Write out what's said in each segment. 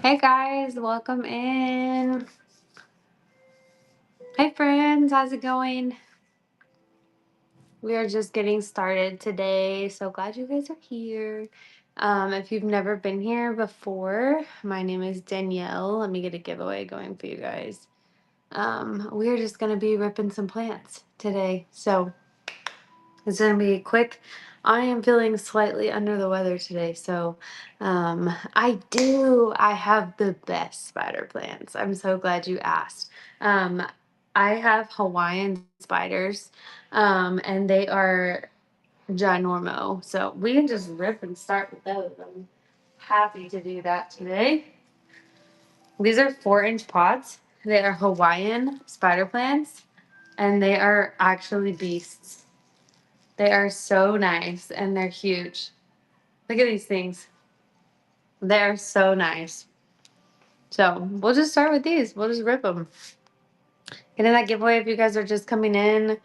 Hey guys, welcome in. Hey friends, how's it going? We are just getting started today. So glad you guys are here. If you've never been here before, my name is Danielle. Let me get a giveaway going for you guys. We're just gonna be ripping some plants today. So it's gonna be quick. I am feeling slightly under the weather today, so I have the best spider plants. I'm so glad you asked. Um, I have Hawaiian spiders, and they are ginormo. So we can just rip and start with those. I'm happy to do that today. These are 4-inch pots. They are Hawaiian spider plants, and they are actually beasts. They are so nice and they're huge. Look at these things. They're so nice. So we'll just start with these. We'll just rip them. Get in that giveaway if you guys are just coming in.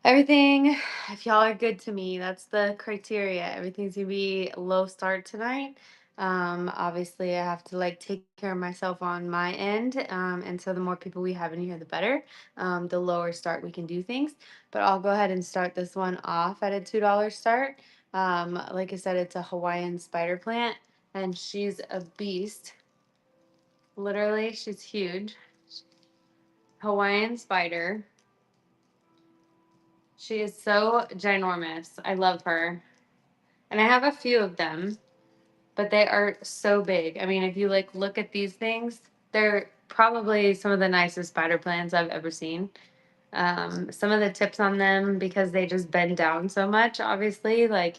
Everything, if y'all are good to me, that's the criteria. Everything's gonna be low start tonight. Obviously, I have to like take care of myself on my end. And so the more people we have in here, the better. The lower start we can do things. But I'll go ahead and start this one off at a $2 start. Like I said, it's a Hawaiian spider plant, and she's a beast. Literally, she's huge. Hawaiian spider. She is so ginormous. I love her. And I have a few of them, but they are so big. I mean, if you like look at these things, they're probably some of the nicest spider plants I've ever seen. Some of the tips on them, because they just bend down so much, obviously, like,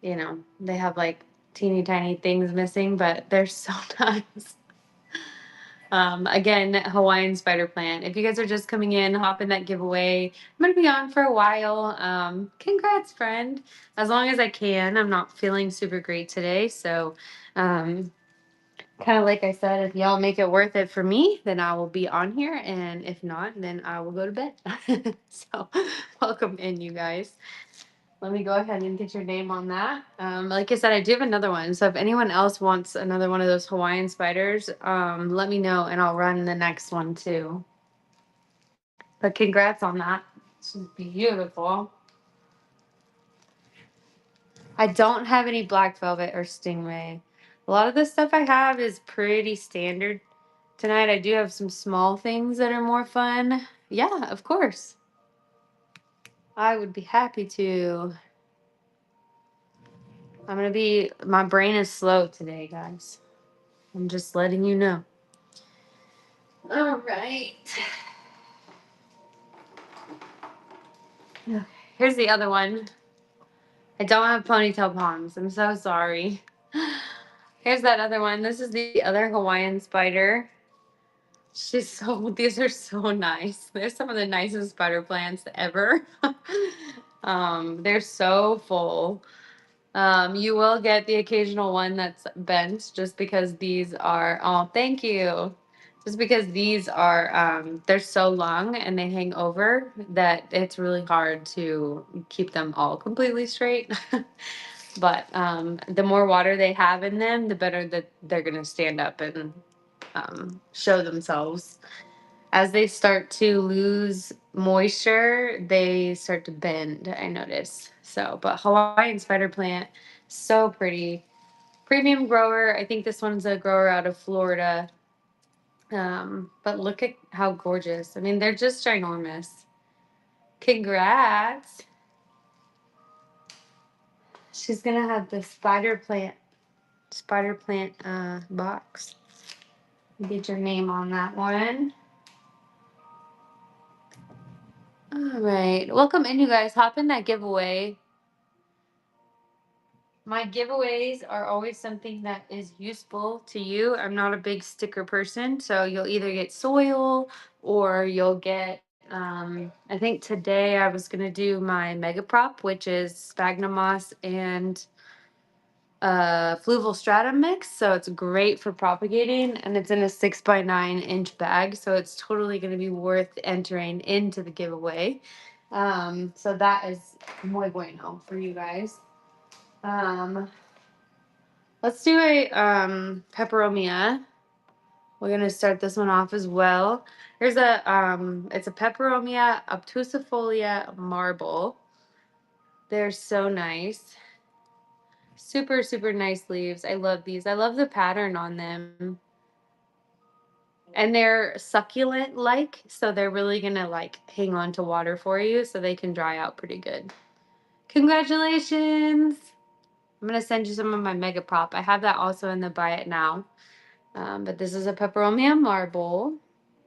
they have like teeny tiny things missing, but they're so nice. Again, Hawaiian spider plant. If you guys are just coming in, hop in that giveaway. I'm gonna be on for a while. Congrats, friend. As long as I can. I'm not feeling super great today, so um, kind of like I said, if y'all make it worth it for me, then I will be on here, and if not, then I will go to bed. So, welcome in, you guys. Let me go ahead and get your name on that. Like I said, I do have another one. So if anyone else wants another one of those Hawaiian spiders, let me know and I'll run the next one too. But congrats on that. It's beautiful. I don't have any black velvet or stingray. A lot of the stuff I have is pretty standard. Tonight I do have some small things that are more fun. Yeah, of course. I would be happy to. My brain is slow today, guys. I'm just letting you know. All right. Okay, here's the other one. I don't have ponytail palms. I'm so sorry. Here's that other one. This is the other Hawaiian spider. These are so nice. They're some of the nicest spider plants ever. They're so full. You will get the occasional one that's bent just because these are, oh, thank you. Just because these are, they're so long and they hang over that it's really hard to keep them all completely straight. But the more water they have in them, the better that they're going to stand up and show themselves. As they start to lose moisture, they start to bend, I notice. So, but Hawaiian spider plant, so pretty. Premium grower. I think this one's a grower out of Florida. But look at how gorgeous. I mean, they're just ginormous. Congrats. She's gonna have the spider plant box. Get your name on that one. All right. Welcome in, you guys. Hop in that giveaway. My giveaways are always something that is useful to you. I'm not a big sticker person, so you'll either get soil or you'll get, I think today I was going to do my MEGAPROP, which is sphagnum moss and fluval stratum mix. So it's great for propagating, and it's in a 6 by 9 inch bag. So it's totally going to be worth entering into the giveaway. So that is muy bueno for you guys. Um, Let's do a peperomia. We're gonna start this one off as well. Here's a it's a peperomia obtusifolia marble. They're so nice. Super, super nice leaves. I love these. I love the pattern on them. And they're succulent like, so they're really gonna like hang on to water for you so they can dry out pretty good. Congratulations! I'm gonna send you some of my MEGAPROP. I have that also in the buy it now. But this is a peperomia marble.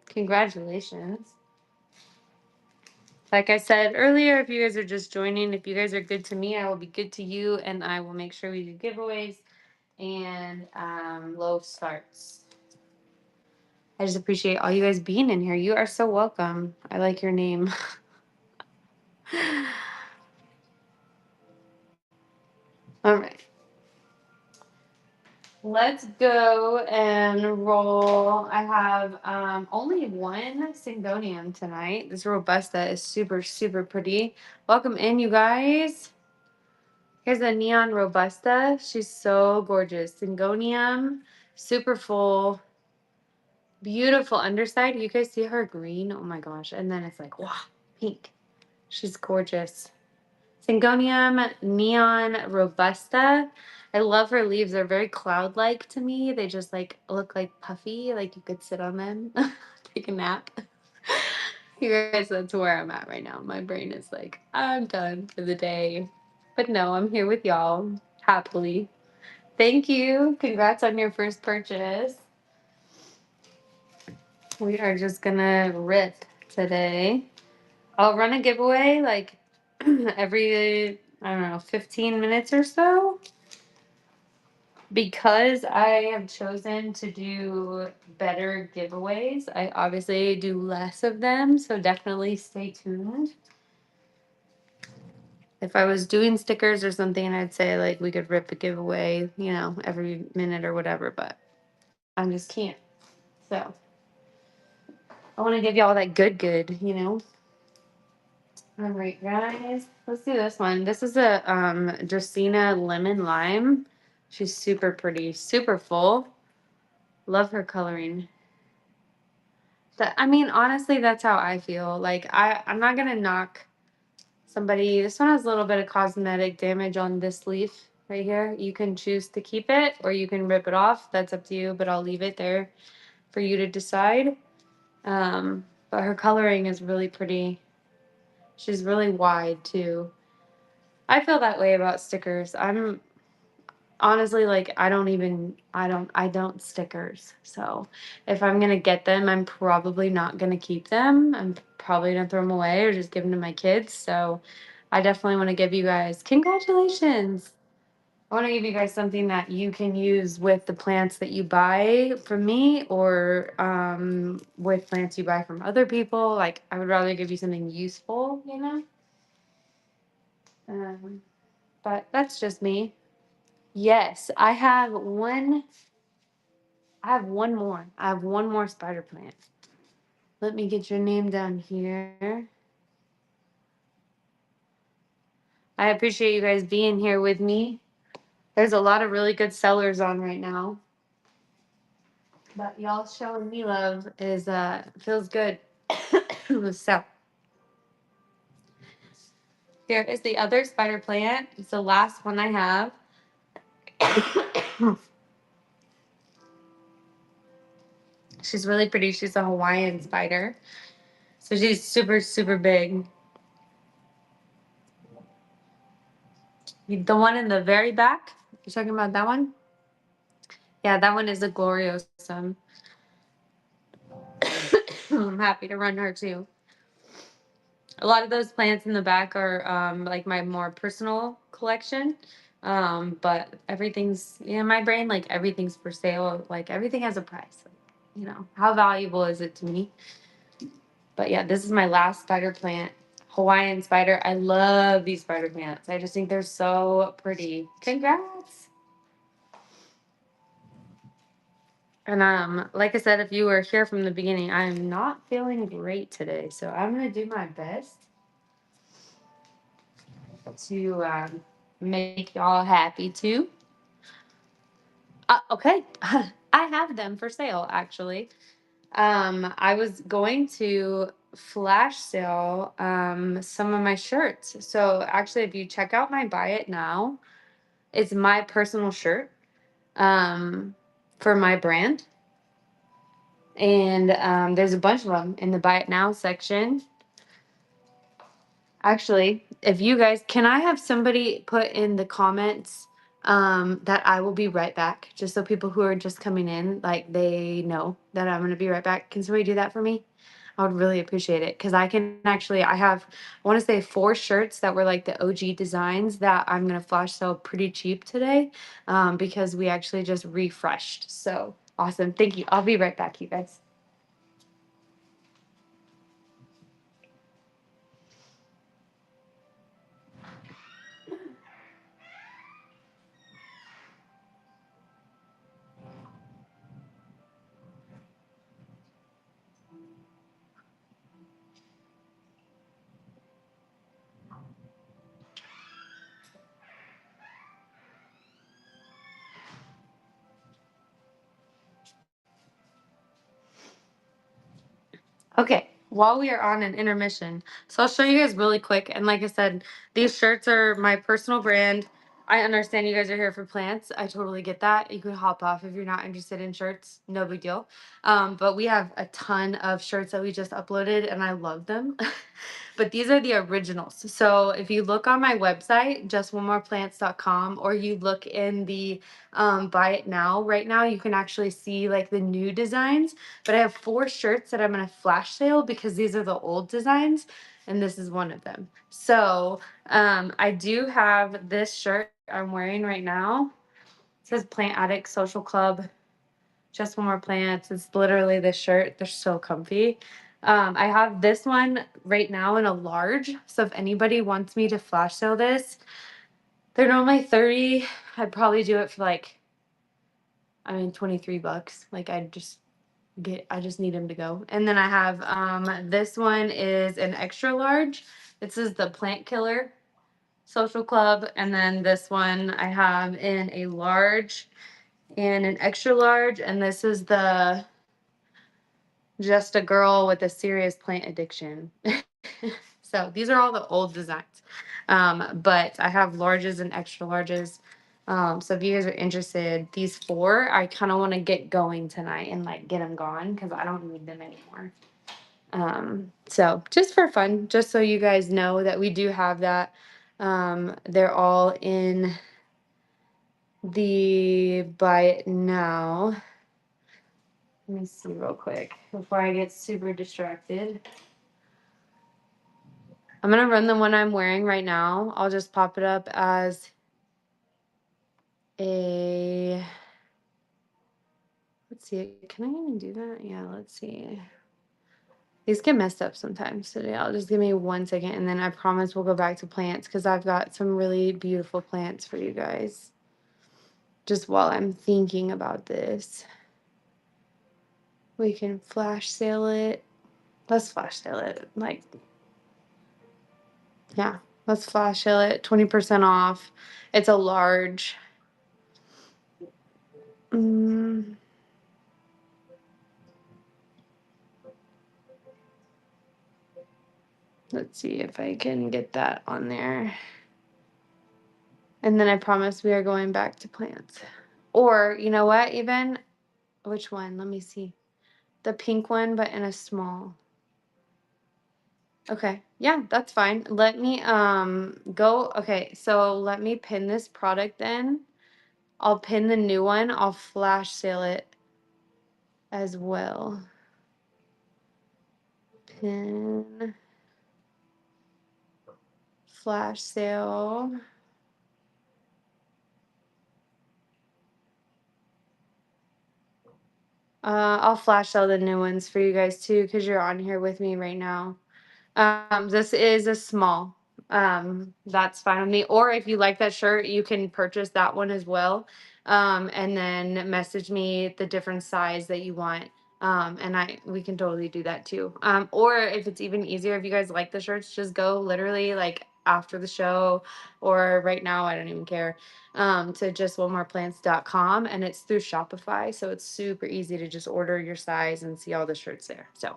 Congratulations. Like I said earlier, if you guys are just joining, if you guys are good to me, I will be good to you, and I will make sure we do giveaways and low starts. I just appreciate all you guys being in here. You are so welcome. I like your name. All right. Let's go and roll. I have only one Syngonium tonight. This Robusta is super, super pretty. Welcome in, you guys. Here's a neon Robusta. She's so gorgeous. Syngonium, super full, beautiful underside. You guys see her green? Oh my gosh. And then it's like, wow, pink. She's gorgeous. Syngonium neon robusta. I love her leaves. They're very cloud-like to me. They just like look like puffy, like you could sit on them, take a nap. You guys, that's where I'm at right now. My brain is like, I'm done for the day. But no, I'm here with y'all happily. Thank you. Congrats on your first purchase. We are just gonna rip today. I'll run a giveaway like every, I don't know, 15 minutes or so. Because I have chosen to do better giveaways, I obviously do less of them. So definitely stay tuned. If I was doing stickers or something, I'd say like we could rip a giveaway, every minute or whatever, but I just can't. So I want to give you all that good. All right, guys, let's do this one. This is a Dracaena lemon lime. She's super pretty, super full. Love her coloring. I mean, honestly, that's how I feel. Like I'm not gonna knock somebody. This one has a little bit of cosmetic damage on this leaf right here. You can choose to keep it or you can rip it off. That's up to you, but I'll leave it there for you to decide. But her coloring is really pretty. She's really wide too. I feel that way about stickers. I'm honestly like I don't stickers. So if I'm gonna get them, I'm probably not gonna keep them. I'm probably gonna throw them away or just give them to my kids. So I definitely want to give you guys congratulations. I want to give you guys something that you can use with the plants that you buy from me or with plants you buy from other people. Like I would rather give you something useful. Um, but that's just me. Yes, I have one more spider plant. Let me get your name down here. I appreciate you guys being here with me. There's a lot of really good sellers on right now. But y'all showing me love is feels good. So here is the other spider plant. It's the last one I have. She's really pretty. She's a Hawaiian spider. So she's super, super big. The one in the very back, you're talking about that one? Yeah, that one is a gloriosum. I'm happy to run her too. A lot of those plants in the back are like my more personal collection. But everything's in my brain, like everything's for sale. Like everything has a price. How valuable is it to me? But yeah, this is my last spider plant. Hawaiian spider. I love these spider plants. I just think they're so pretty. Congrats. And like I said, if you were here from the beginning, I am not feeling great today. So I'm gonna do my best to make y'all happy too. Okay. I have them for sale actually. I was going to flash sale some of my shirts. So actually, if you check out my buy it now, it's my personal shirt um, for my brand, and there's a bunch of them in the buy it now section. Actually, if you guys can, I have somebody put in the comments that I will be right back, just so people who are just coming in, like they know that I'm gonna be right back. Can somebody do that for me? I would really appreciate it because I can actually, I have, I want to say 4 shirts that were like the OG designs that I'm gonna flash sale pretty cheap today, because we actually just refreshed. So awesome, thank you. I'll be right back, you guys. Okay, while we are on an intermission, so I'll show you guys really quick. And like I said, these shirts are my personal brand. I understand you guys are here for plants. I totally get that. You could hop off if you're not interested in shirts. No big deal. But we have a ton of shirts that we just uploaded, and I love them. But these are the originals. So if you look on my website, justonemoreplants.com, or you look in the buy it now, right now, you can actually see like the new designs. But I have 4 shirts that I'm going to flash sale because these are the old designs, and this is one of them. So I do have this shirt I'm wearing right now. It says Plant Addict Social Club, Just One More Plants. It's literally this shirt. They're so comfy. I have this one right now in a large. So if anybody wants me to flash sale this, they're normally 30. I'd probably do it for like, I mean, $23. Like I just need him to go. And then I have this one is an extra large. This is the Plant Killer Social Club. And then this one I have in a large and an extra large. And this is the Just a Girl with a Serious Plant Addiction. So these are all the old designs. But I have larges and extra larges. So if you guys are interested, these 4, I kind of want to get going tonight and like get them gone because I don't need them anymore. So just for fun, just so you guys know that we do have that. They're all in the buy it now. Let me see real quick before I get super distracted. I'm gonna run the one I'm wearing right now. I'll just pop it up as a, let's see, can I even do that? Yeah, let's see. These get messed up sometimes today. I'll just give me 1 second and then I promise we'll go back to plants because I've got some really beautiful plants for you guys. Just while I'm thinking about this, we can flash sale it. Let's flash sale it. Like, yeah, let's flash sale it. 20% off. It's a large. Mm, let's see if I can get that on there. And then I promise we are going back to plants. Or, you know what, even, which one? Let me see. The pink one, but in a small. Okay, yeah, that's fine. Let me go. Okay, so let me pin this product in. I'll pin the new one. I'll flash sale it as well. Pin, flash sale. I'll flash sale the new ones for you guys too, because you're on here with me right now. This is a small. That's fine with me. Or if you like that shirt, you can purchase that one as well. And then message me the different size that you want. And we can totally do that too. Or if it's even easier, if you guys like the shirts, just go literally like after the show or right now, I don't even care, to justonemoreplants.com, and it's through Shopify. So it's super easy to just order your size and see all the shirts there. So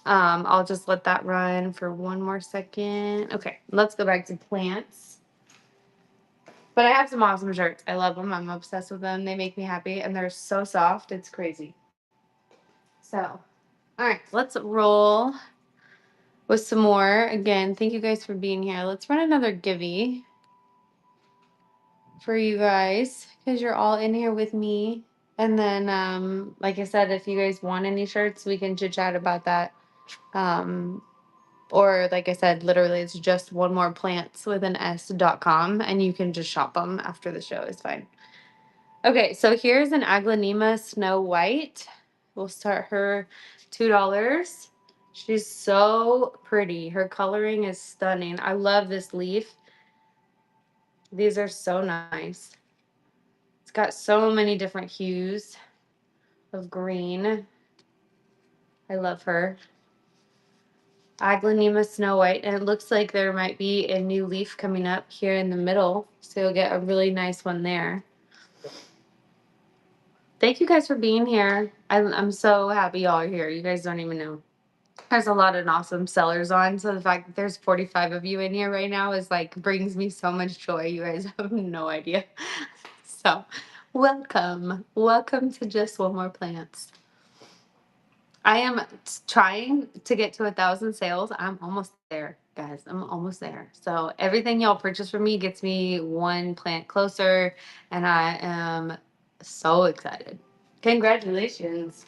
I'll just let that run for one more second. Okay, let's go back to plants. But I have some awesome shirts. I love them. I'm obsessed with them. They make me happy and they're so soft. It's crazy. So, all right, let's roll with some more. Again, thank you guys for being here. Let's run another givey for you guys because you're all in here with me. And then, like I said, if you guys want any shirts, we can chit chat about that. Or like I said, literally it's just one more plants with an s.com and you can just shop them after the show is fine. Okay, so here's an Aglaonema Snow White. We'll start her $2. She's so pretty. Her coloring is stunning. I love this leaf. These are so nice. It's got so many different hues of green. I love her. Aglaonema Snow White, and it looks like there might be a new leaf coming up here in the middle, so you'll get a really nice one there. Thank you guys for being here. I'm so happy y'all are here. You guys don't even know. There's a lot of awesome sellers on, so the fact that there's 45 of you in here right now is like brings me so much joy. You guys have no idea. So, welcome to Just One More Plants. I am trying to get to 1,000 sales. I'm almost there, guys. I'm almost there. So everything y'all purchase from me gets me one plant closer, and I am so excited. Congratulations.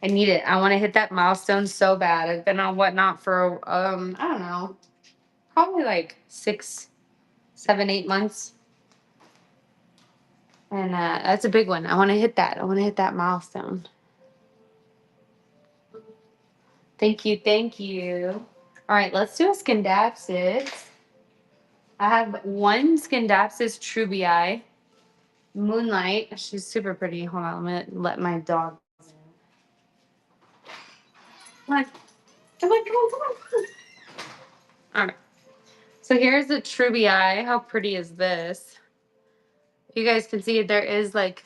I need it. I want to hit that milestone so bad. I've been on Whatnot for I don't know, probably like 6, 7, 8 months. And that's a big one. I want to hit that. I want to hit that milestone. Thank you. Thank you. All right, let's do a Scindapsus. I have one Scindapsus trubii, Moonlight. She's super pretty. Hold on, let me let my dog. Come on. Come on, come on, come on, come on. All right. So here's the trubii. How pretty is this? You guys can see there is like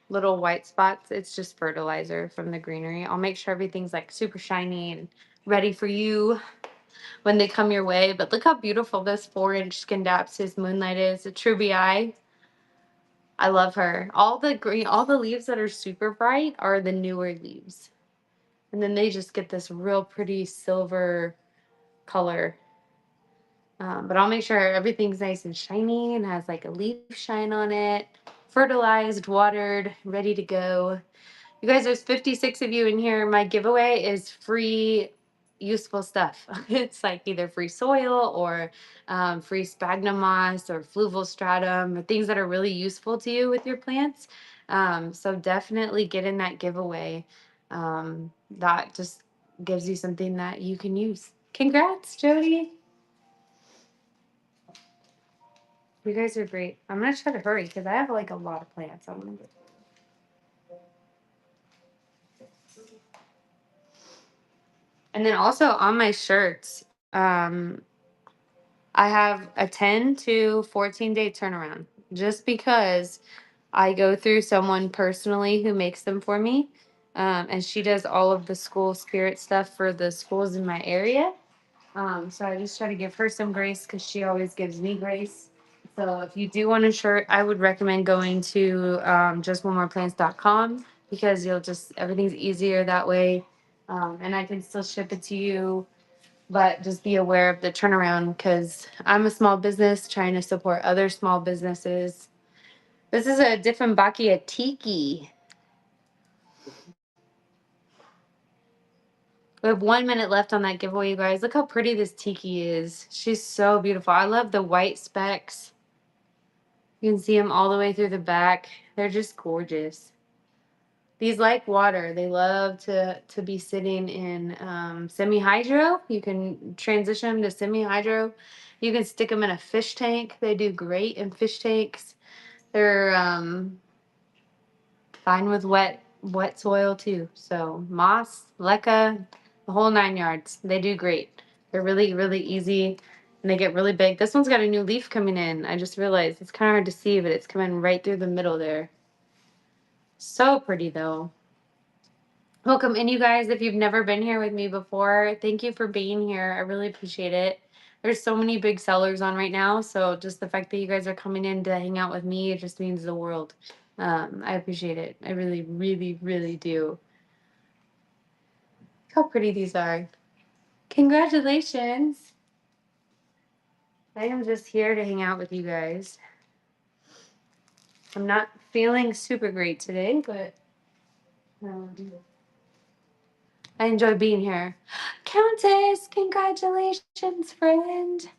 little white spots. It's just fertilizer from the greenery. I'll make sure everything's like super shiny and ready for you when they come your way. But look how beautiful this 4-inch Scindapsus Moonlight is. A trubii. I love her. All the green, all the leaves that are super bright are the newer leaves. And then they just get this real pretty silver color. But I'll make sure everything's nice and shiny and has like a leaf shine on it. Fertilized, watered, ready to go. You guys, there's 56 of you in here. My giveaway is free useful stuff. It's like either free soil or free sphagnum moss or fluval stratum, or things that are really useful to you with your plants. So definitely get in that giveaway. That just gives you something that you can use. Congrats, Jody. You guys are great. I'm gonna try to hurry because I have like a lot of plants. I'm gonna get. And then also on my shirts, I have a 10 to 14 day turnaround just because I go through someone personally who makes them for me. And she does all of the school spirit stuff for the schools in my area. So I just try to give her some grace because she always gives me grace. So if you do want a shirt, I would recommend going to justonemoreplants.com because you'll just, everything's easier that way. And I can still ship it to you, but just be aware of the turnaround because I'm a small business trying to support other small businesses. This is a Dieffenbachia Tiki. We have 1 minute left on that giveaway, you guys. Look how pretty this Tiki is. She's so beautiful. I love the white specks. You can see them all the way through the back. They're just gorgeous. These like water. They love to be sitting in semi-hydro. You can transition them to semi-hydro. You can stick them in a fish tank. They do great in fish tanks. They're fine with wet soil too. So moss, leca, the whole 9 yards. They do great. They're really, really easy. and they get really big. This one's got a new leaf coming in. I just realized it's kind of hard to see, but it's coming right through the middle there. So pretty though. Welcome in, you guys. If you've never been here with me before, thank you for being here. I really appreciate it. There's so many big sellers on right now, so just the fact that you guys are coming in to hang out with me, it just means the world. I appreciate it. I really, really, really do. Look how pretty these are. Congratulations. I am just here to hang out with you guys. I'm not feeling super great today, but I enjoy being here. Countess, congratulations, friend.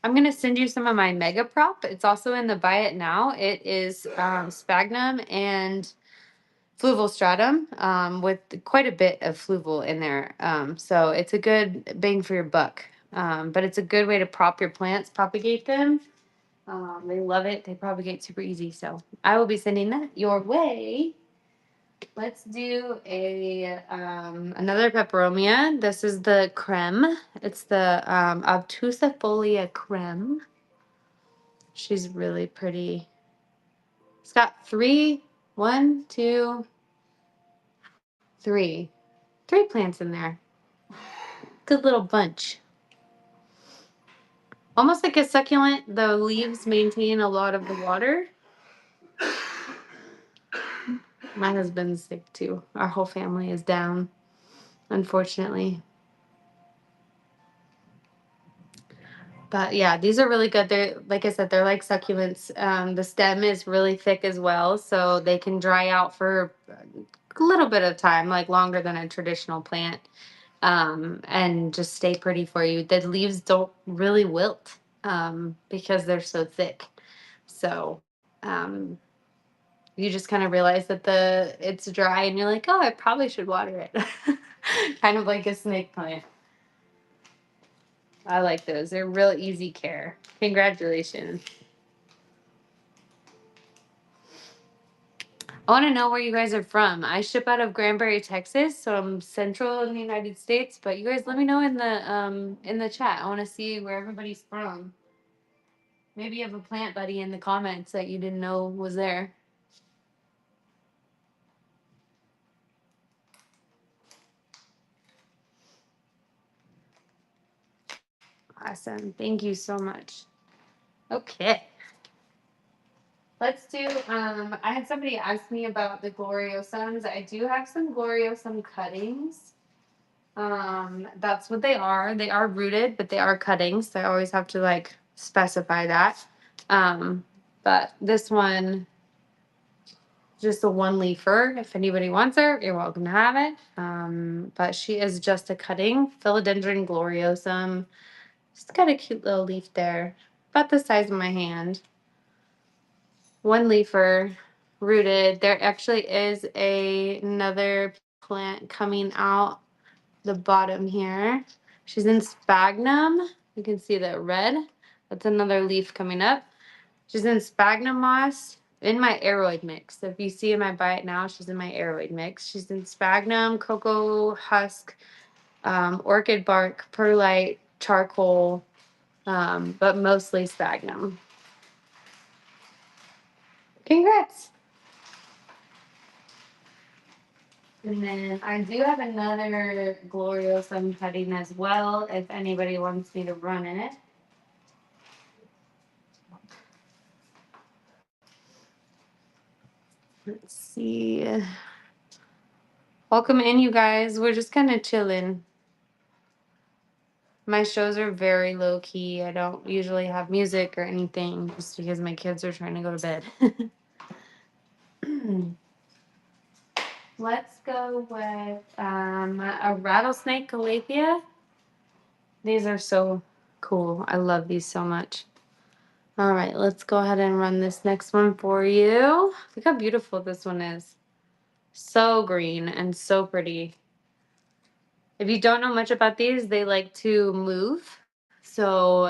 I'm going to send you some of my MEGAPROP. It's also in the buy it now. It is sphagnum and fluval stratum with quite a bit of fluval in there. So it's a good bang for your buck. But it's a good way to prop your plants, propagate them. They love it. They propagate super easy. So I will be sending that your way. Let's do a another peperomia. This is the creme. It's the obtusifolia creme. She's really pretty. It's got one, two, three plants in there. Good little bunch. Almost like a succulent. The leaves maintain a lot of the water. My husband's sick too. Our whole family is down, unfortunately. But yeah, these are really good. They're, like I said, they're like succulents. The stem is really thick as well, so they can dry out for a little bit of time, like longer than a traditional plant, and just stay pretty for you. The leaves don't really wilt because they're so thick. So you just kind of realize that it's dry, and you're like, oh, I probably should water it. Kind of like a snake plant. I like those. They're real easy care. Congratulations. I want to know where you guys are from. I ship out of Granbury, Texas, so I'm central in the United States. But you guys, let me know in the chat. I want to see where everybody's from. Maybe you have a plant buddy in the comments that you didn't know was there. Awesome. Thank you so much. Okay. Let's do, I had somebody ask me about the Gloriosums. I do have some Gloriosum cuttings. That's what they are. They are rooted, but they are cuttings. So I always have to like specify that. But this one, just a one leafer. If anybody wants her, you're welcome to have it. But she is just a cutting, Philodendron gloriosum. She's got a cute little leaf there, about the size of my hand. One leafer, rooted. There actually is another plant coming out the bottom here. She's in sphagnum. You can see the red. That's another leaf coming up. She's in sphagnum moss in my aroid mix. So if you see in my buy it now, she's in my aroid mix. She's in sphagnum, cocoa husk, orchid bark, perlite, charcoal, but mostly sphagnum. Congrats. And then I do have another Gloriosum cutting as well, if anybody wants me to run it. Let's see. Welcome in, you guys. We're just kind of chilling. My shows are very low key. I don't usually have music or anything just because my kids are trying to go to bed. Let's go with a rattlesnake calathea. These are so cool. I love these so much. All right, let's go ahead and run this next one for you. Look how beautiful this one is. So green and so pretty. If you don't know much about these, they like to move. So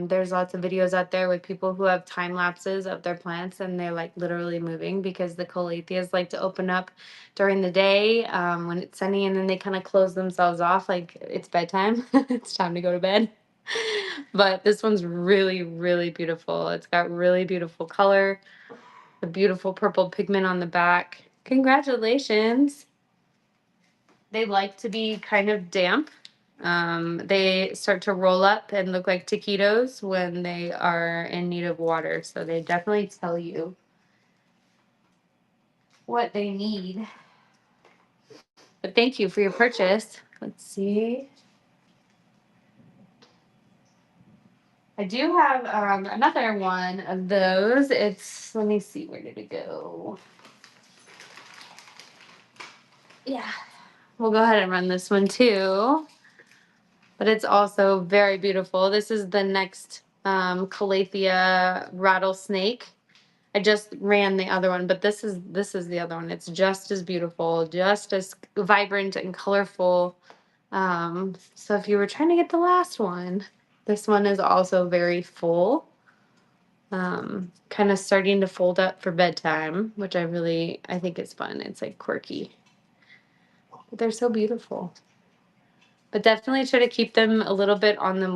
there's lots of videos out there with people who have time lapses of their plants, and they're like literally moving because the calatheas like to open up during the day when it's sunny, and then they kind of close themselves off like it's bedtime. It's time to go to bed. But this one's really, really beautiful. It's got really beautiful color, the beautiful purple pigment on the back. Congratulations. They like to be kind of damp. They start to roll up and look like taquitos when they are in need of water. So they definitely tell you what they need. But thank you for your purchase. Let's see. I do have another one of those. It's, let me see, where did it go? Yeah, we'll go ahead and run this one too. But it's also very beautiful. This is the next Calathea rattlesnake. I just ran the other one, but this is the other one. It's just as beautiful, just as vibrant and colorful. So if you were trying to get the last one, this one is also very full. Kind of starting to fold up for bedtime, which I think it's fun. It's like quirky, but they're so beautiful. But definitely try to keep them a little bit on the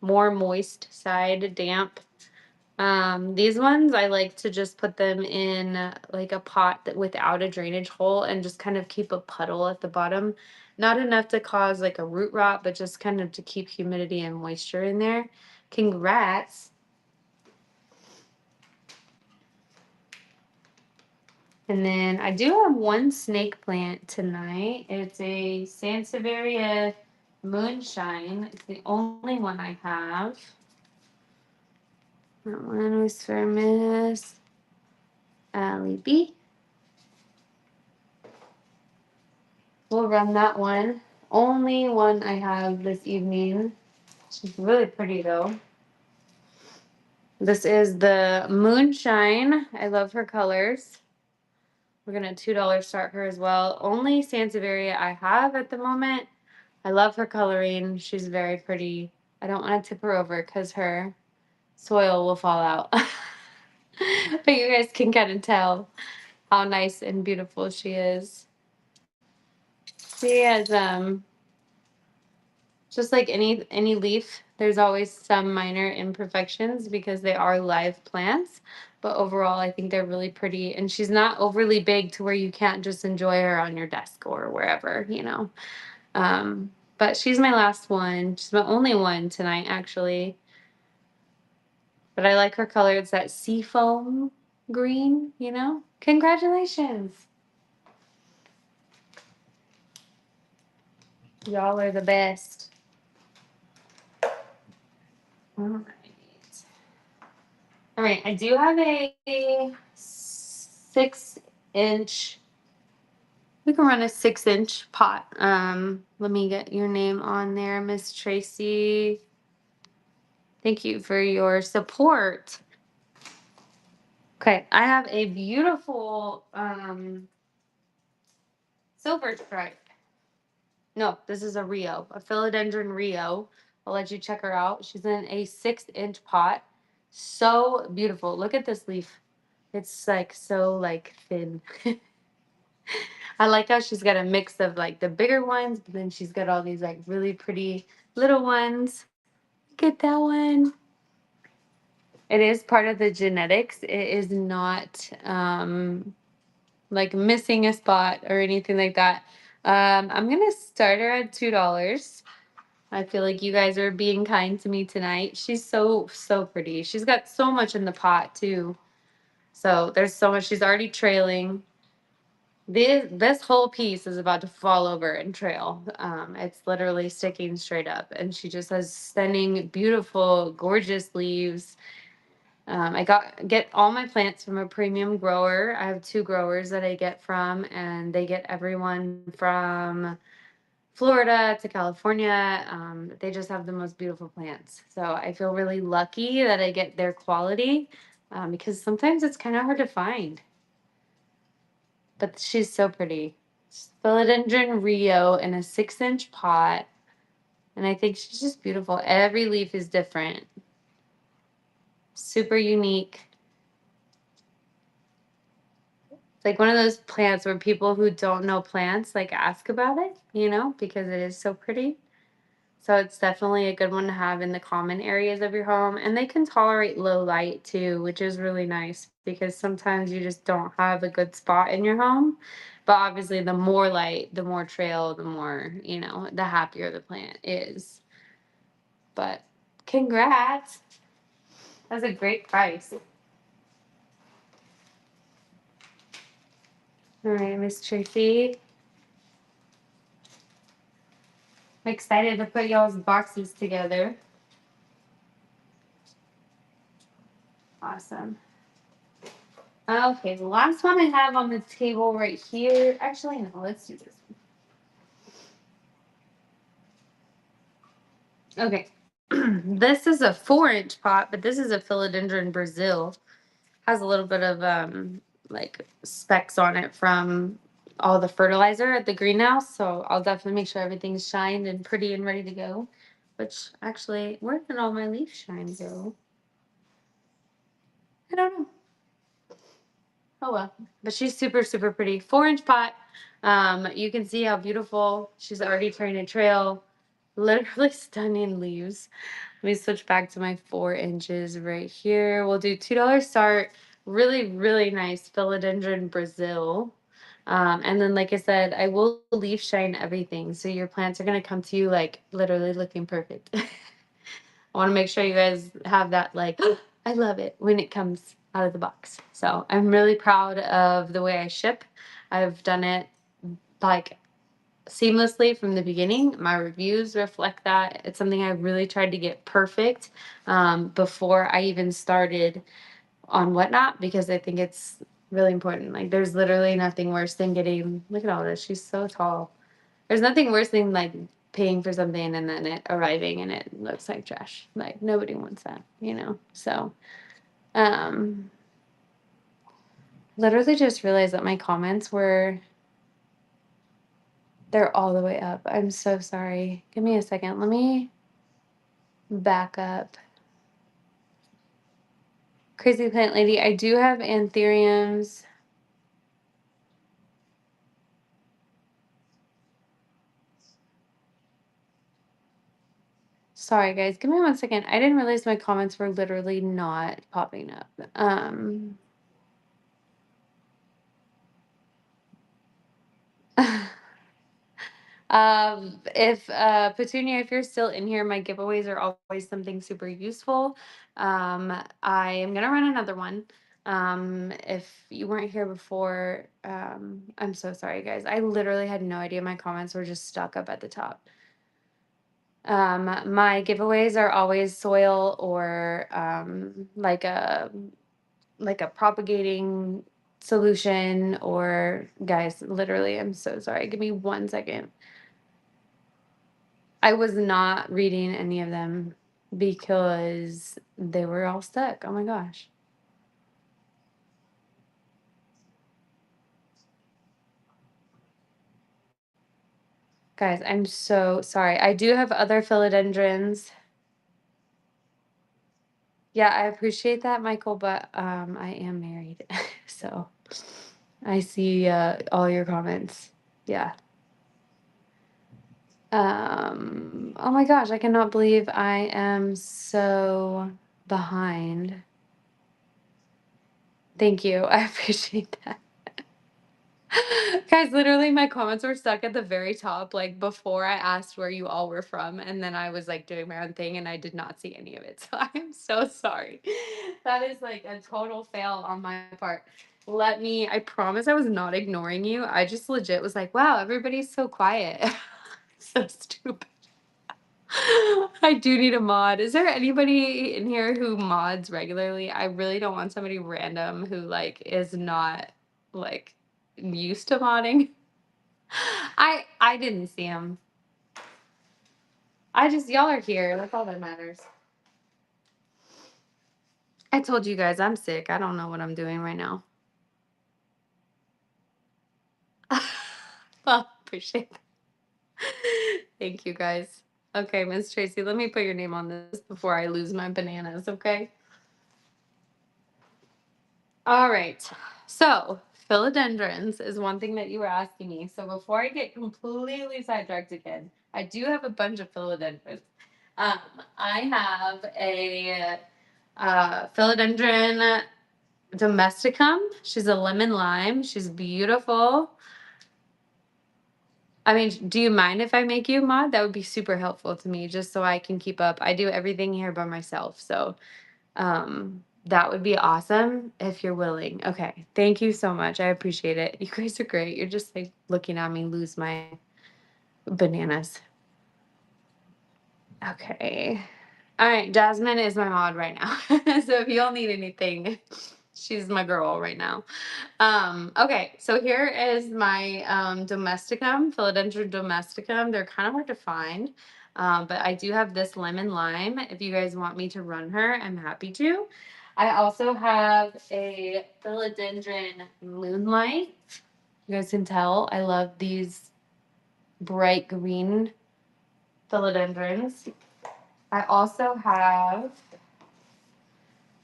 more moist side, damp. These ones I like to just put them in like a pot that without a drainage hole and just kind of keep a puddle at the bottom. Not enough to cause like a root rot, but just kind of to keep humidity and moisture in there. Congrats. And then I do have one snake plant tonight. It's a Sansevieria moonshine. It's the only one I have. That one was for Miss Allie B. We'll run that one. Only one I have this evening. She's really pretty though. This is the moonshine. I love her colors. We're gonna $2 start her as well. Only Sansevieria I have at the moment. I love her coloring. She's very pretty. I don't want to tip her over because her soil will fall out. But you guys can kind of tell how nice and beautiful she is. She has just like any leaf, there's always some minor imperfections because they are live plants. But overall, I think they're really pretty. And she's not overly big to where you can't just enjoy her on your desk or wherever, you know. But she's my last one. She's my only one tonight, actually. But I like her color. It's that seafoam green, you know? Congratulations. Y'all are the best. All right. All right. I do have a 6-inch. We can run a 6-inch pot. Let me get your name on there, Miss Tracy. Thank you for your support. Okay, I have a beautiful silver stripe. No, this is a Rio, a philodendron Rio. I'll let you check her out. She's in a 6-inch pot. So beautiful. Look at this leaf. It's like so like thin. I like how she's got a mix of like the bigger ones, but then she's got all these like really pretty little ones. Look at that one. It is part of the genetics. It is not like missing a spot or anything like that. I'm gonna start her at $2. I feel like you guys are being kind to me tonight. She's so pretty. She's got so much in the pot too. So there's so much. She's already trailing. This whole piece is about to fall over and trail. It's literally sticking straight up, and she just has stunning, beautiful, gorgeous leaves. I get all my plants from a premium grower. I have 2 growers that I get from, and they get everyone from Florida to California. They just have the most beautiful plants. So I feel really lucky that I get their quality because sometimes it's kind of hard to find. But she's so pretty. Philodendron Rio in a 6-inch pot. And I think she's just beautiful. Every leaf is different. Super unique. It's like one of those plants where people who don't know plants like ask about it, you know, because it is so pretty. So it's definitely a good one to have in the common areas of your home. And they can tolerate low light too, which is really nice because sometimes you just don't have a good spot in your home. But obviously, the more light, the more trail, the more, the happier the plant is. But congrats. That's a great price. All right, Miss Tracy. I'm excited to put y'all's boxes together. Awesome. Okay, the last one I have on the table right here. Actually, no, let's do this one. Okay. This is a 4-inch pot, but this is a philodendron Brazil. Has a little bit of like specks on it from all the fertilizer at the greenhouse. So I'll definitely make sure everything's shined and pretty and ready to go. Which actually, where did all my leaf shine go? I don't know. Oh well. But she's super, super pretty. 4-inch pot. You can see how beautiful. She's already turned a trail. Literally stunning leaves. Let me switch back to my 4 inches right here. We'll do $2 start. Really, really nice philodendron Brazil. And then, like I said, I will leaf shine everything. So your plants are going to come to you like literally looking perfect. I want to make sure you guys have that, like, I love it when it comes out of the box. So I'm really proud of the way I ship. I've done it like seamlessly from the beginning. My reviews reflect that. It's something I really tried to get perfect before I even started on Whatnot because I think it's really important. Like, there's literally nothing worse than getting, look at all this. She's so tall. There's nothing worse than like paying for something and then it arriving and it looks like trash. Like, nobody wants that. So, um, literally just realized that my comments they're all the way up. I'm so sorry. Give me a second. Let me back up. Crazy Plant Lady, I do have anthuriums. Sorry, guys. Give me 1 second. I didn't realize my comments were literally not popping up. If Petunia, if you're still in here, my giveaways are always something super useful. I am gonna run another one. If you weren't here before, I'm so sorry, guys. I literally had no idea my comments were just stuck up at the top. My giveaways are always soil or like a propagating solution or guys, literally, I'm so sorry. Give me 1 second. I was not reading any of them because they were all stuck. Oh my gosh. Guys, I'm so sorry. I do have other philodendrons. Yeah, I appreciate that, Michael, but I am married. So I see all your comments. Yeah. Oh my gosh, I cannot believe I am so behind. Thank you. I appreciate that. Guys, literally my comments were stuck at the very top, like before I asked where you all were from, and then I was like doing my own thing and I did not see any of it. So I'm so sorry. That is like a total fail on my part. I promise I was not ignoring you. I just legit was like, wow, everybody's so quiet. So stupid. I do need a mod. Is there anybody in here who mods regularly? I really don't want somebody random who like is not like used to modding. I didn't see him. Y'all are here. That's all that matters. I told you guys I'm sick. I don't know what I'm doing right now. Well, appreciate that. Thank you guys. Okay, Miss Tracy, let me put your name on this before I lose my bananas, okay? All right. So, philodendrons is one thing that you were asking me. So, before I get completely sidetracked again, I do have a bunch of philodendrons. Um, I have a philodendron domesticum. She's a lemon lime. She's beautiful. I mean, do you mind if I make you a mod? That would be super helpful to me, just so I can keep up. I do everything here by myself, so that would be awesome if you're willing. Okay, thank you so much. I appreciate it. You guys are great. You're just like looking at me lose my bananas. Okay. All right, Jasmine is my mod right now. So if y'all need anything, she's my girl right now. Okay, so here is my domesticum, Philodendron domesticum. They're kind of hard to find, but I do have this lemon lime. If you guys want me to run her, I'm happy to. I also have a philodendron moonlight. You guys can tell I love these bright green philodendrons. I also have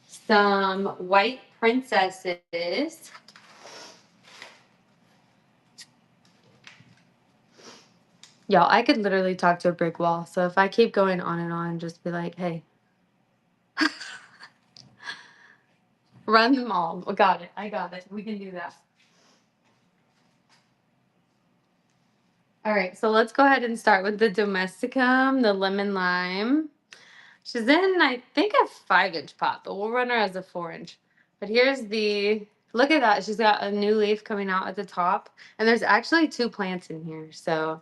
some white princesses. Y'all, I could literally talk to a brick wall. So if I keep going on and on, just be like, hey, run them all. Got it. I got it. We can do that. All right. So let's go ahead and start with the domesticum, the lemon lime. She's in, I think, a 5-inch pot, but we'll run her as a 4-inch. But here's the, look at that. She's got a new leaf coming out at the top. And there's actually 2 plants in here. So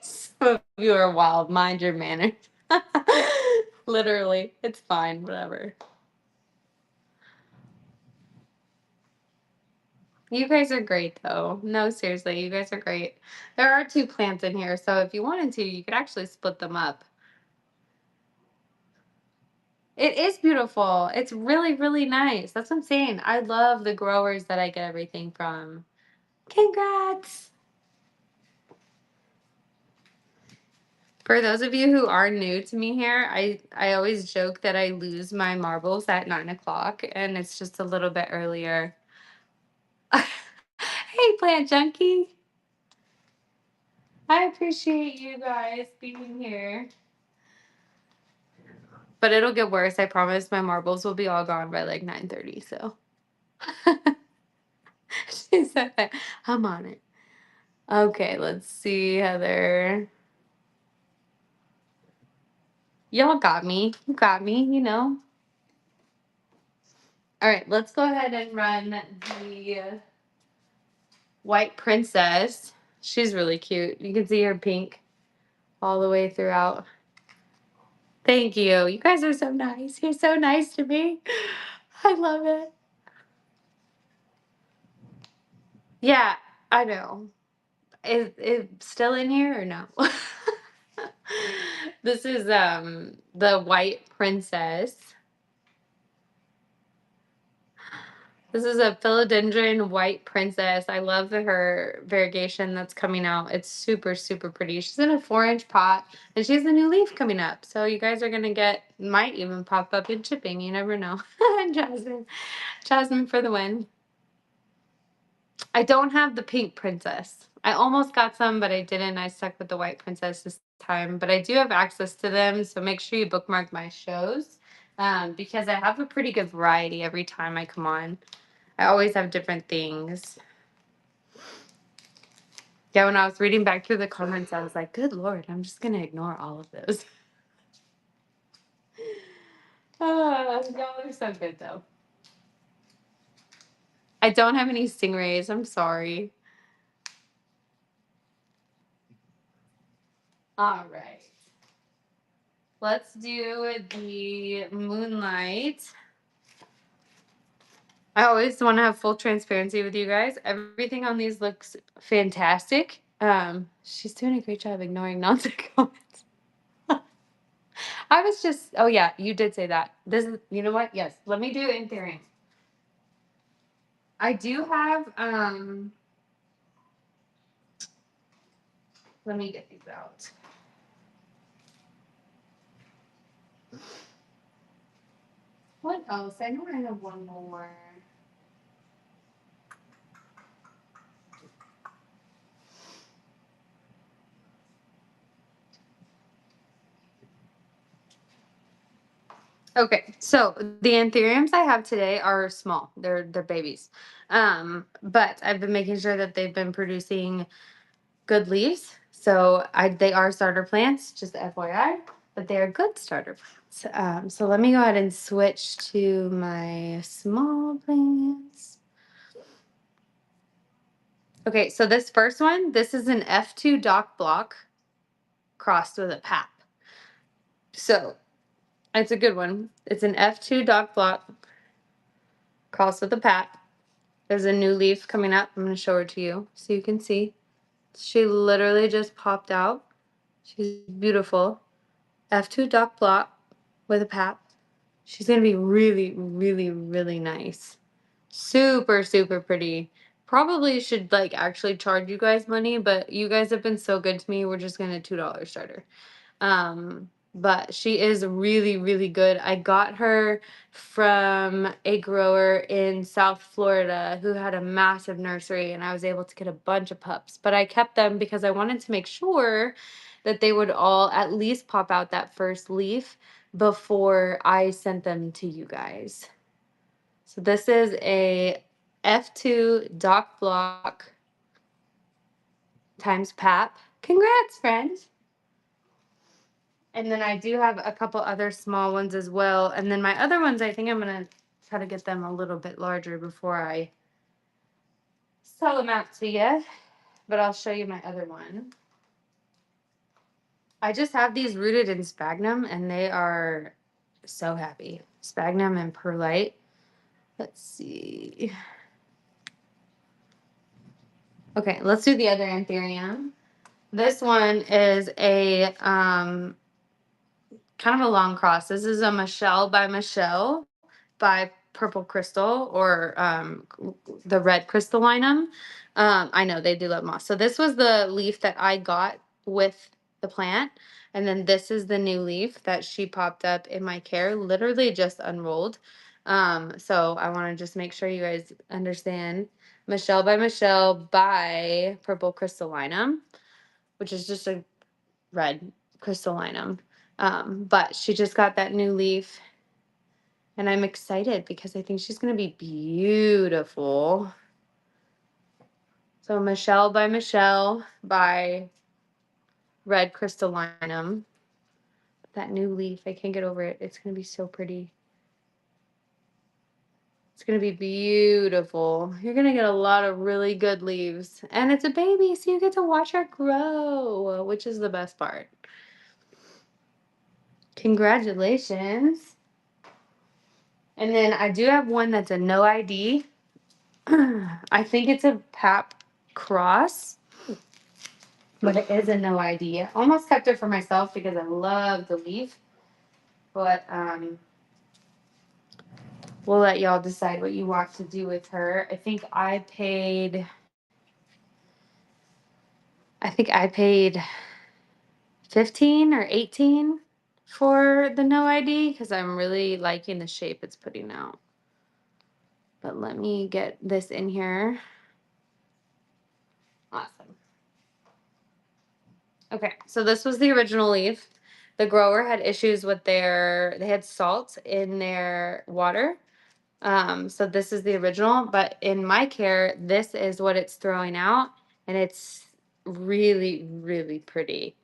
some of you are wild. Mind your manners. Literally. It's fine. Whatever. You guys are great, though. No, seriously. You guys are great. There are 2 plants in here. So if you wanted to, you could actually split them up. It is beautiful. It's really, really nice. That's what I'm saying. I love the growers that I get everything from. Congrats. For those of you who are new to me here, I always joke that I lose my marbles at 9 o'clock, and it's just a little bit earlier. Hey, Plant Junkie. I appreciate you guys being here. But it'll get worse. I promise my marbles will be all gone by like 9:30. So she said, I'm on it. Okay, let's see, Heather. Y'all got me. You got me, you know. All right, let's go ahead and run the white princess. She's really cute. You can see her pink all the way throughout. Thank you. You guys are so nice. You're so nice to me. I love it. Yeah, I know. Is it still in here or no? This is the white princess. This is a philodendron white princess. I love her variegation that's coming out. It's super, super pretty. She's in a 4-inch pot, and she has a new leaf coming up. So you guys are gonna get, might even pop up in shipping. You never know. Jasmine, Jasmine for the win. I don't have the pink princess. I almost got some, but I didn't. I stuck with the white princess this time. But I do have access to them, so make sure you bookmark my shows because I have a pretty good variety every time I come on. I always have different things. Yeah, when I was reading back through the comments, I was like, good Lord, I'm just going to ignore all of those. Y'all are so good, though. I don't have any stingrays. I'm sorry. All right. Let's do the moonlight. I always want to have full transparency with you guys. Everything on these looks fantastic. She's doing a great job ignoring nonsense comments. I was just, oh yeah, you did say that. This is, you know what? Yes, let me do Ethereum. I do have, let me get these out. What else? I know I have one more. Okay, so the anthuriums I have today are small. They're babies. But I've been making sure that they've been producing good leaves. So they are starter plants, just FYI, but they are good starter plants. So let me go ahead and switch to my small plants. Okay, so this first one, this is an F2 dock block crossed with a pap. So it's a good one. It's an F2 dock block crossed with a pap. There's a new leaf coming up. I'm going to show her to you so you can see. She literally just popped out. She's beautiful. F2 dock block with a pap. She's going to be really, really, really nice. Super, super pretty. Probably should like actually charge you guys money, but you guys have been so good to me. We're just going to $2 start her. But she is really, really good. I got her from a grower in South Florida who had a massive nursery, and I was able to get a bunch of pups. But I kept them because I wanted to make sure that they would all at least pop out that first leaf before I sent them to you guys. So this is a F2 dock block times pap. Congrats, friends. And then I do have a couple other small ones as well. And then my other ones, I think I'm going to try to get them a little bit larger before I sell them out to you. But I'll show you my other one. I just have these rooted in sphagnum, and they are so happy. Sphagnum and perlite. Let's see. Okay, let's do the other anthurium. This one is a kind of a long cross. This is a Michelle by Purple Crystal, or the red crystallinum. I know they do love moss. So this was the leaf that I got with the plant. And then this is the new leaf that she popped up in my care, literally just unrolled. So I want to just make sure you guys understand. Michelle by Purple Crystallinum, which is just a red crystallinum. But she just got that new leaf, and I'm excited because I think she's going to be beautiful. So Michelle by red crystallinum. That new leaf, I can't get over it. It's going to be so pretty. It's going to be beautiful. You're going to get a lot of really good leaves. And it's a baby, so you get to watch her grow, which is the best part. Congratulations. And then I do have one that's a no ID. I think it's a pap cross, but it is a no ID. I almost kept it for myself because I love the leaf, but we'll let y'all decide what you want to do with her. I think I paid 15 or 18 for the no ID because I'm really liking the shape it's putting out. But let me get this in here. Awesome. Okay, so this was the original leaf. The grower had issues with they had salt in their water. So this is the original, but in my care, this is what it's throwing out, and it's really, really pretty.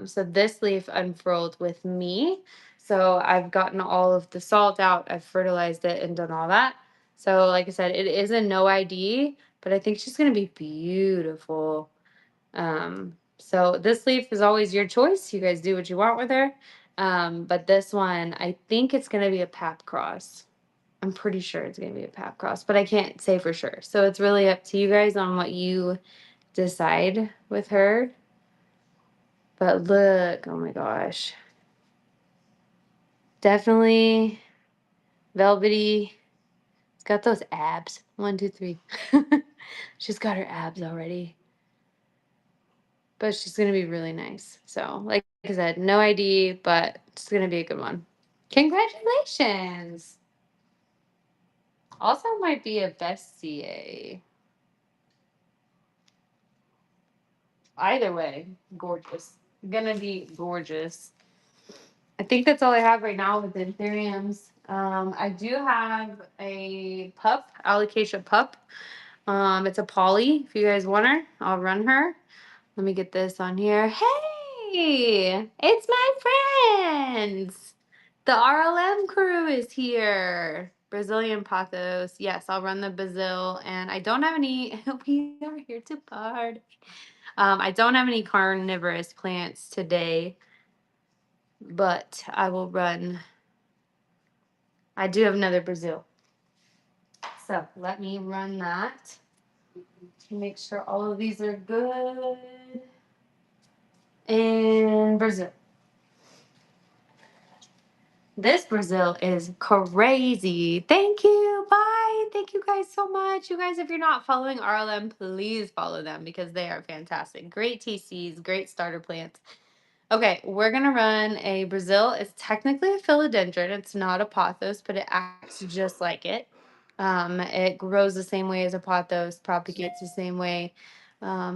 So this leaf unfurled with me. So I've gotten all of the salt out, I've fertilized it and done all that. So like I said, it is a no ID, but I think she's gonna be beautiful. So this leaf is always your choice. You guys do what you want with her. But this one, I think it's going to be a pap cross. I'm pretty sure it's going to be a pap cross, but I can't say for sure. So it's really up to you guys on what you decide with her. But look, oh my gosh. Definitely velvety. It's got those abs. 1, 2, 3. She's got her abs already. But she's going to be really nice. So, like I said, no ID, but it's going to be a good one. Congratulations. Also might be a best CA. Either way, gorgeous. Gonna be gorgeous. I think that's all I have right now with anthuriums. I do have a pup, alocasia pup. It's a poly. If you guys want her, I'll run her. Let me get this on here. Hey, it's my friends. The RLM crew is here. Brazilian pothos. Yes, I'll run the Brazil. And I don't have any. We are here to party. I don't have any carnivorous plants today, but I will run. I do have another Brazil. So let me run that to make sure all of these are good. And Brazil. This Brazil is crazy. Thank you. Bye. Thank you guys so much. You guys, if you're not following RLM, please follow them because they are fantastic. Great TCs, great starter plants. Okay, we're going to run a Brazil. It's technically a philodendron. It's not a pothos, but it acts just like it. It grows the same way as a pothos, propagates the same way.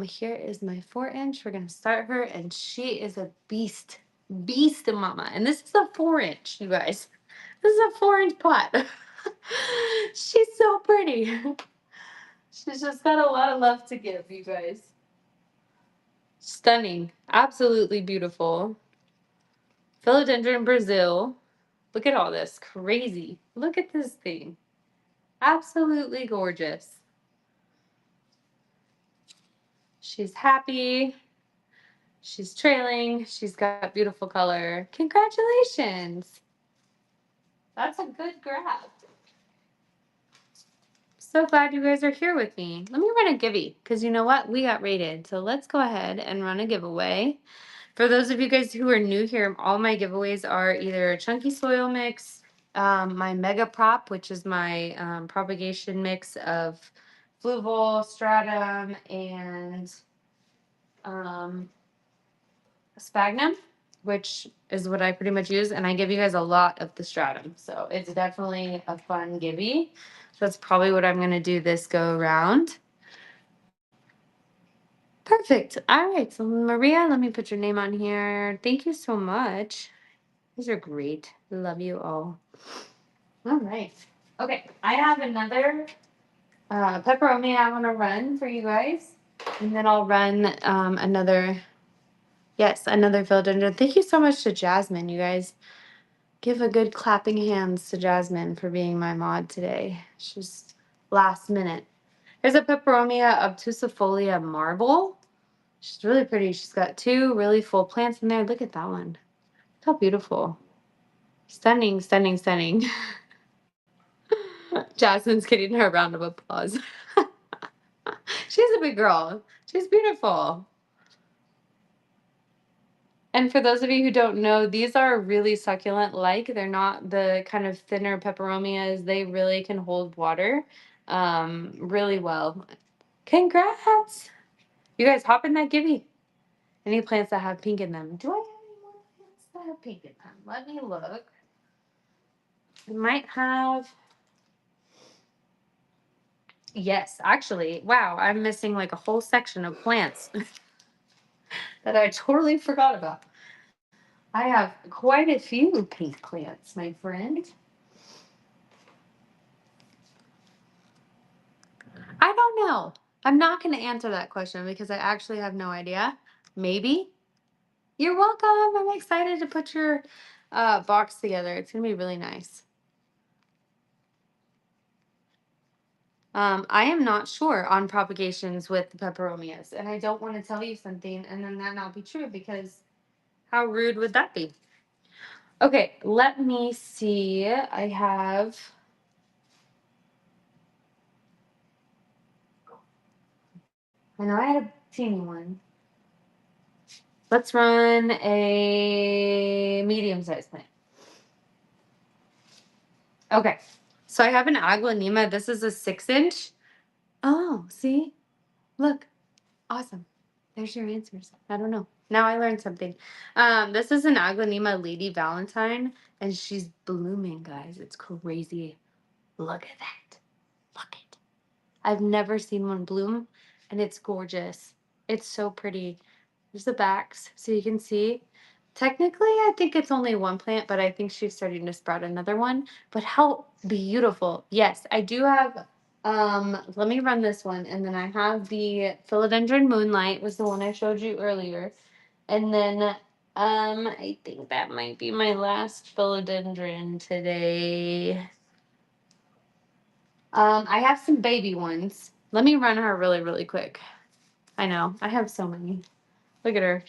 Here is my 4-inch. We're going to start her, and she is a beast. Beast mama. And this is a 4-inch, you guys. This is a 4-inch pot. She's so pretty. She's just got a lot of love to give, you guys. Stunning. Absolutely beautiful. Philodendron Brazil. Look at all this. Crazy. Look at this thing. Absolutely gorgeous. She's happy. She's trailing. She's got beautiful color. Congratulations. That's a good grab. So glad you guys are here with me. Let me run a giveaway because you know what? We got rated. So let's go ahead and run a giveaway. For those of you guys who are new here, all my giveaways are either a chunky soil mix, my MEGAPROP, which is my propagation mix of fluval, stratum, and sphagnum, which is what I pretty much use. And I give you guys a lot of the stratum. So it's definitely a fun giveaway. So that's probably what I'm going to do this go around. Perfect. All right. So Maria, let me put your name on here. Thank you so much. These are great. Love you all. All right. Okay. I have another pepperoni I want to run for you guys. And then I'll run another philodendron. Thank you so much to Jasmine, you guys. Give a good clapping hands to Jasmine for being my mod today. She's last minute. Here's a peperomia obtusifolia marble. She's really pretty. She's got 2 really full plants in there. Look at that one. Look how beautiful. Stunning, stunning, stunning. Jasmine's getting her round of applause. She's a big girl. She's beautiful. And for those of you who don't know, these are really succulent like. They're not the kind of thinner peperomias. They really can hold water really well. Congrats. You guys hop in that gimme. Any plants that have pink in them. Do I have any more plants that have pink in them? Let me look. I might have. Yes, actually. Wow, I'm missing like a whole section of plants that I totally forgot about. I have quite a few pink plants, my friend. I don't know. I'm not going to answer that question because I actually have no idea. Maybe. You're welcome. I'm excited to put your box together. It's going to be really nice. I am not sure on propagations with the peperomias, and I don't want to tell you something and then that not be true because how rude would that be? Okay, let me see. I know I had a teeny one. Let's run a medium-sized plant. Okay, so I have an aglaonema. This is a 6-inch. Oh, see? Look. Awesome. There's your answers. I don't know. Now I learned something. This is an aglaonema Lady Valentine, and she's blooming, guys. It's crazy. Look at that. Look it. I've never seen one bloom, and it's gorgeous. It's so pretty. There's the backs, so you can see. Technically, I think it's only one plant, but I think she's starting to sprout another one. But how beautiful. Yes, I do have let me run this one, and then I have the philodendron moonlight was the one I showed you earlier. And then I think that might be my last philodendron today. I have some baby ones. Let me run her really, really quick. I know. I have so many. Look at her.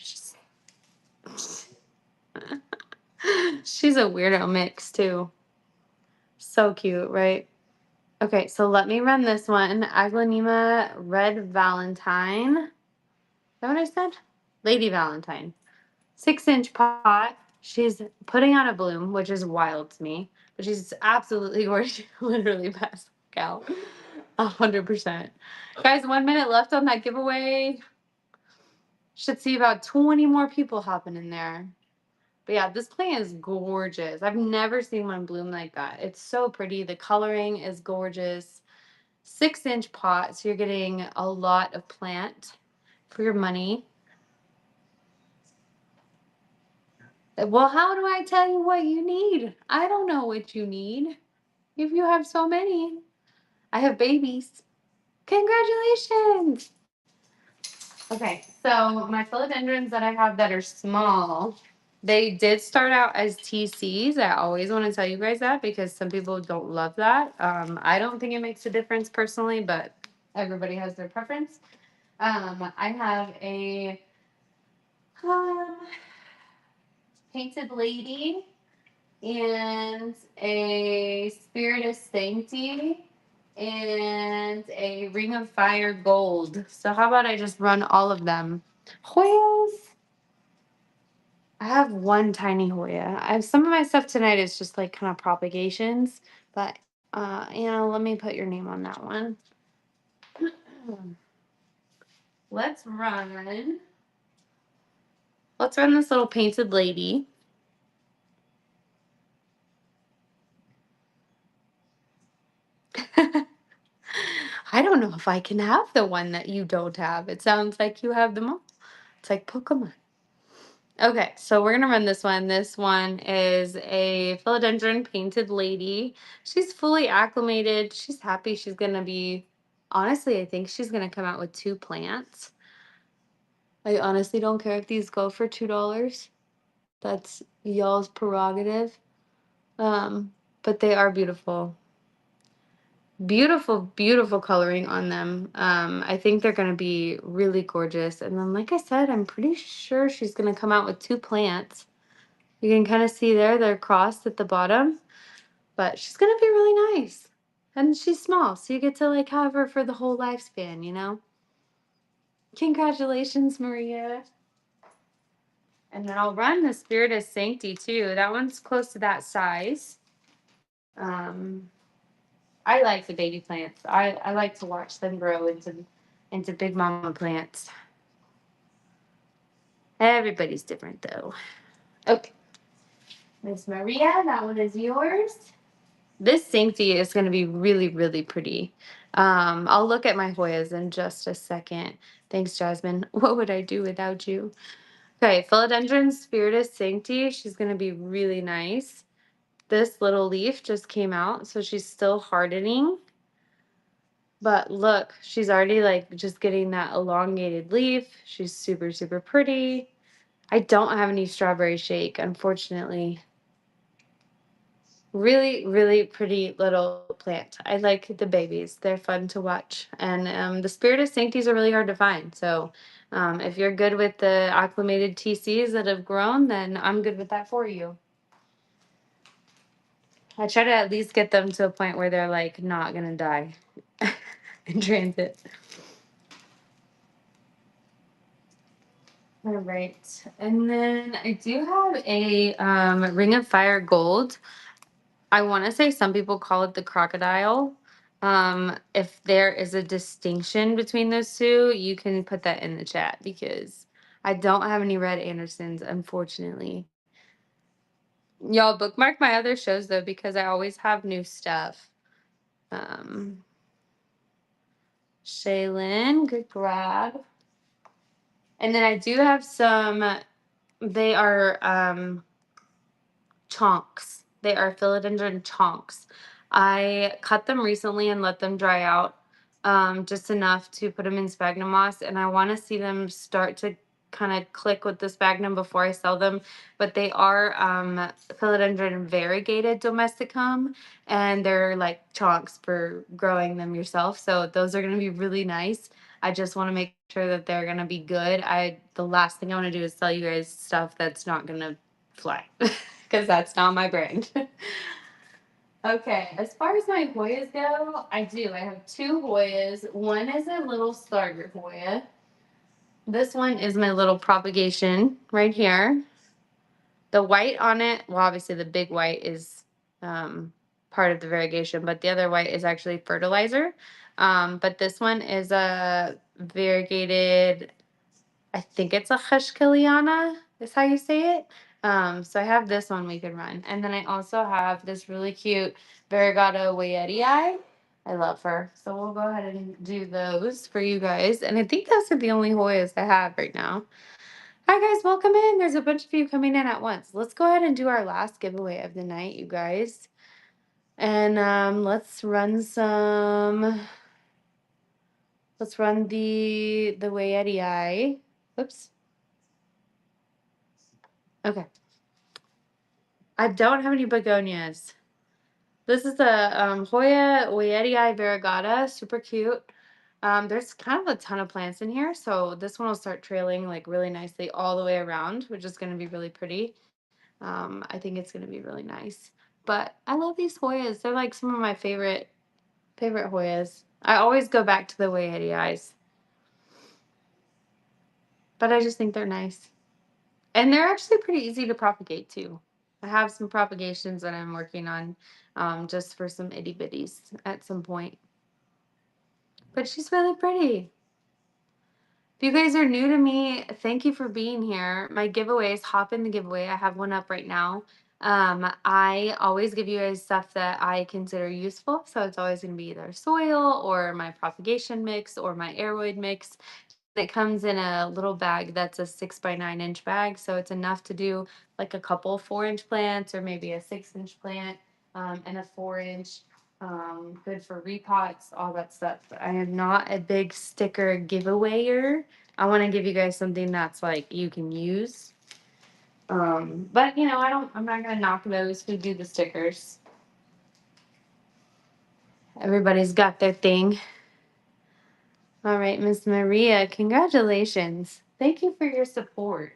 She's a weirdo mix too. So cute, right? Okay, so let me run this one. Aglaonema Red Valentine. Is that what I said? Lady Valentine. 6-inch pot. She's putting on a bloom, which is wild to me. But she's absolutely gorgeous. Literally best gal. 100%. Guys, 1 minute left on that giveaway. Should see about 20 more people hopping in there. But yeah, this plant is gorgeous. I've never seen one bloom like that. It's so pretty. The coloring is gorgeous. 6-inch pot, so you're getting a lot of plant for your money. Well, how do I tell you what you need? I don't know what you need. If you have so many, I have babies. Congratulations! Okay, so my philodendrons that I have that are small, they did start out as TCs. I always want to tell you guys that because some people don't love that. I don't think it makes a difference personally, but everybody has their preference. I have a um, painted lady and a spirit of sanctity and a ring of fire gold. So how about I just run all of them? Hoyas. I have one tiny Hoya. I have some of my stuff tonight is just like kind of propagations, but let me put your name on that one. Let's run. Let's run this little painted lady. I don't know if I can have the one that you don't have. It sounds like you have them all. It's like Pokemon. Okay, so we're gonna run this one. This one is a philodendron painted lady. She's fully acclimated. She's happy. She's gonna be, honestly, I think she's gonna come out with 2 plants. I honestly don't care if these go for $2. That's y'all's prerogative. But they are beautiful. Beautiful, beautiful coloring on them. I think they're going to be really gorgeous. And then, like I said, I'm pretty sure she's going to come out with 2 plants. You can kind of see there, they're crossed at the bottom. But she's going to be really nice. And she's small, so you get to like have her for the whole lifespan, you know? Congratulations, Maria. And then I'll run the Spirit of Sanctity too. That one's close to that size. Um, I like the baby plants. I like to watch them grow into big mama plants. Everybody's different though. Okay, Miss Maria, that one is yours. This Sancti is going to be really, really pretty. I'll look at my Hoyas in just a second. Thanks, Jasmine. What would I do without you? Okay, Philodendron Spiritus Sancti. She's going to be really nice. This little leaf just came out, so she's still hardening. But look, she's already like just getting that elongated leaf. She's super, super pretty. I don't have any strawberry shake, unfortunately. Really, really pretty little plant. I like the babies. They're fun to watch. And the Spirit of Sanctis are really hard to find. So if you're good with the acclimated TCs that have grown, then I'm good with that for you. I try to at least get them to a point where they're like not gonna die in transit. All right. And then I do have a Ring of Fire Gold. I want to say some people call it the crocodile. If there is a distinction between those two, you can put that in the chat because I don't have any red Andersons, unfortunately. Y'all bookmark my other shows though because I always have new stuff. Shaylin, good grab. And then I do have some they are chunks. They are philodendron chunks. I cut them recently and let them dry out just enough to put them in sphagnum moss, and I want to see them start to kind of click with the sphagnum before I sell them. But they are philodendron variegated domesticum, and they're like chunks for growing them yourself. So those are going to be really nice. I just want to make sure that they're going to be good. The last thing I want to do is sell you guys stuff that's not going to fly because that's not my brand. Okay, as far as my Hoyas go, I do. I have two Hoyas. One is a little starter Hoya. This one is my little propagation right here. The white on it, well, obviously the big white is part of the variegation, but the other white is actually fertilizer. But this one is a variegated, I think it's a Hushkiliana, is how you say it. So I have this one we could run. And then I also have this really cute Variegata Wayetii. I love her. So we'll go ahead and do those for you guys. And I think those are the only Hoyas I have right now. Hi guys, welcome in. There's a bunch of you coming in at once. Let's go ahead and do our last giveaway of the night, you guys. And let's run the Wayetii. Oops. Okay. I don't have any begonias. This is the Hoya Wayetii variegata, super cute. There's kind of a ton of plants in here, so this one will start trailing like really nicely all the way around, which is going to be really pretty. I think it's going to be really nice. But I love these Hoyas. They're like some of my favorite Hoyas. I always go back to the Wayetii, but I just think they're nice. And they're actually pretty easy to propagate too. I have some propagations that I'm working on just for some itty bitties at some point. But she's really pretty. If you guys are new to me, thank you for being here. My giveaways, hop in the giveaway. I have one up right now. I always give you guys stuff that I consider useful. So it's always going to be either soil or my propagation mix or my aeroid mix. It comes in a little bag that's a 6 by 9 inch bag, so it's enough to do like a couple 4 inch plants or maybe a 6 inch plant and a 4 inch. Good for repots, all that stuff. But I am not a big sticker giveawayer. I want to give you guys something that's like you can use. But you know, I'm not gonna knock those who do the stickers. Everybody's got their thing. All right, Miss Maria, congratulations. Thank you for your support.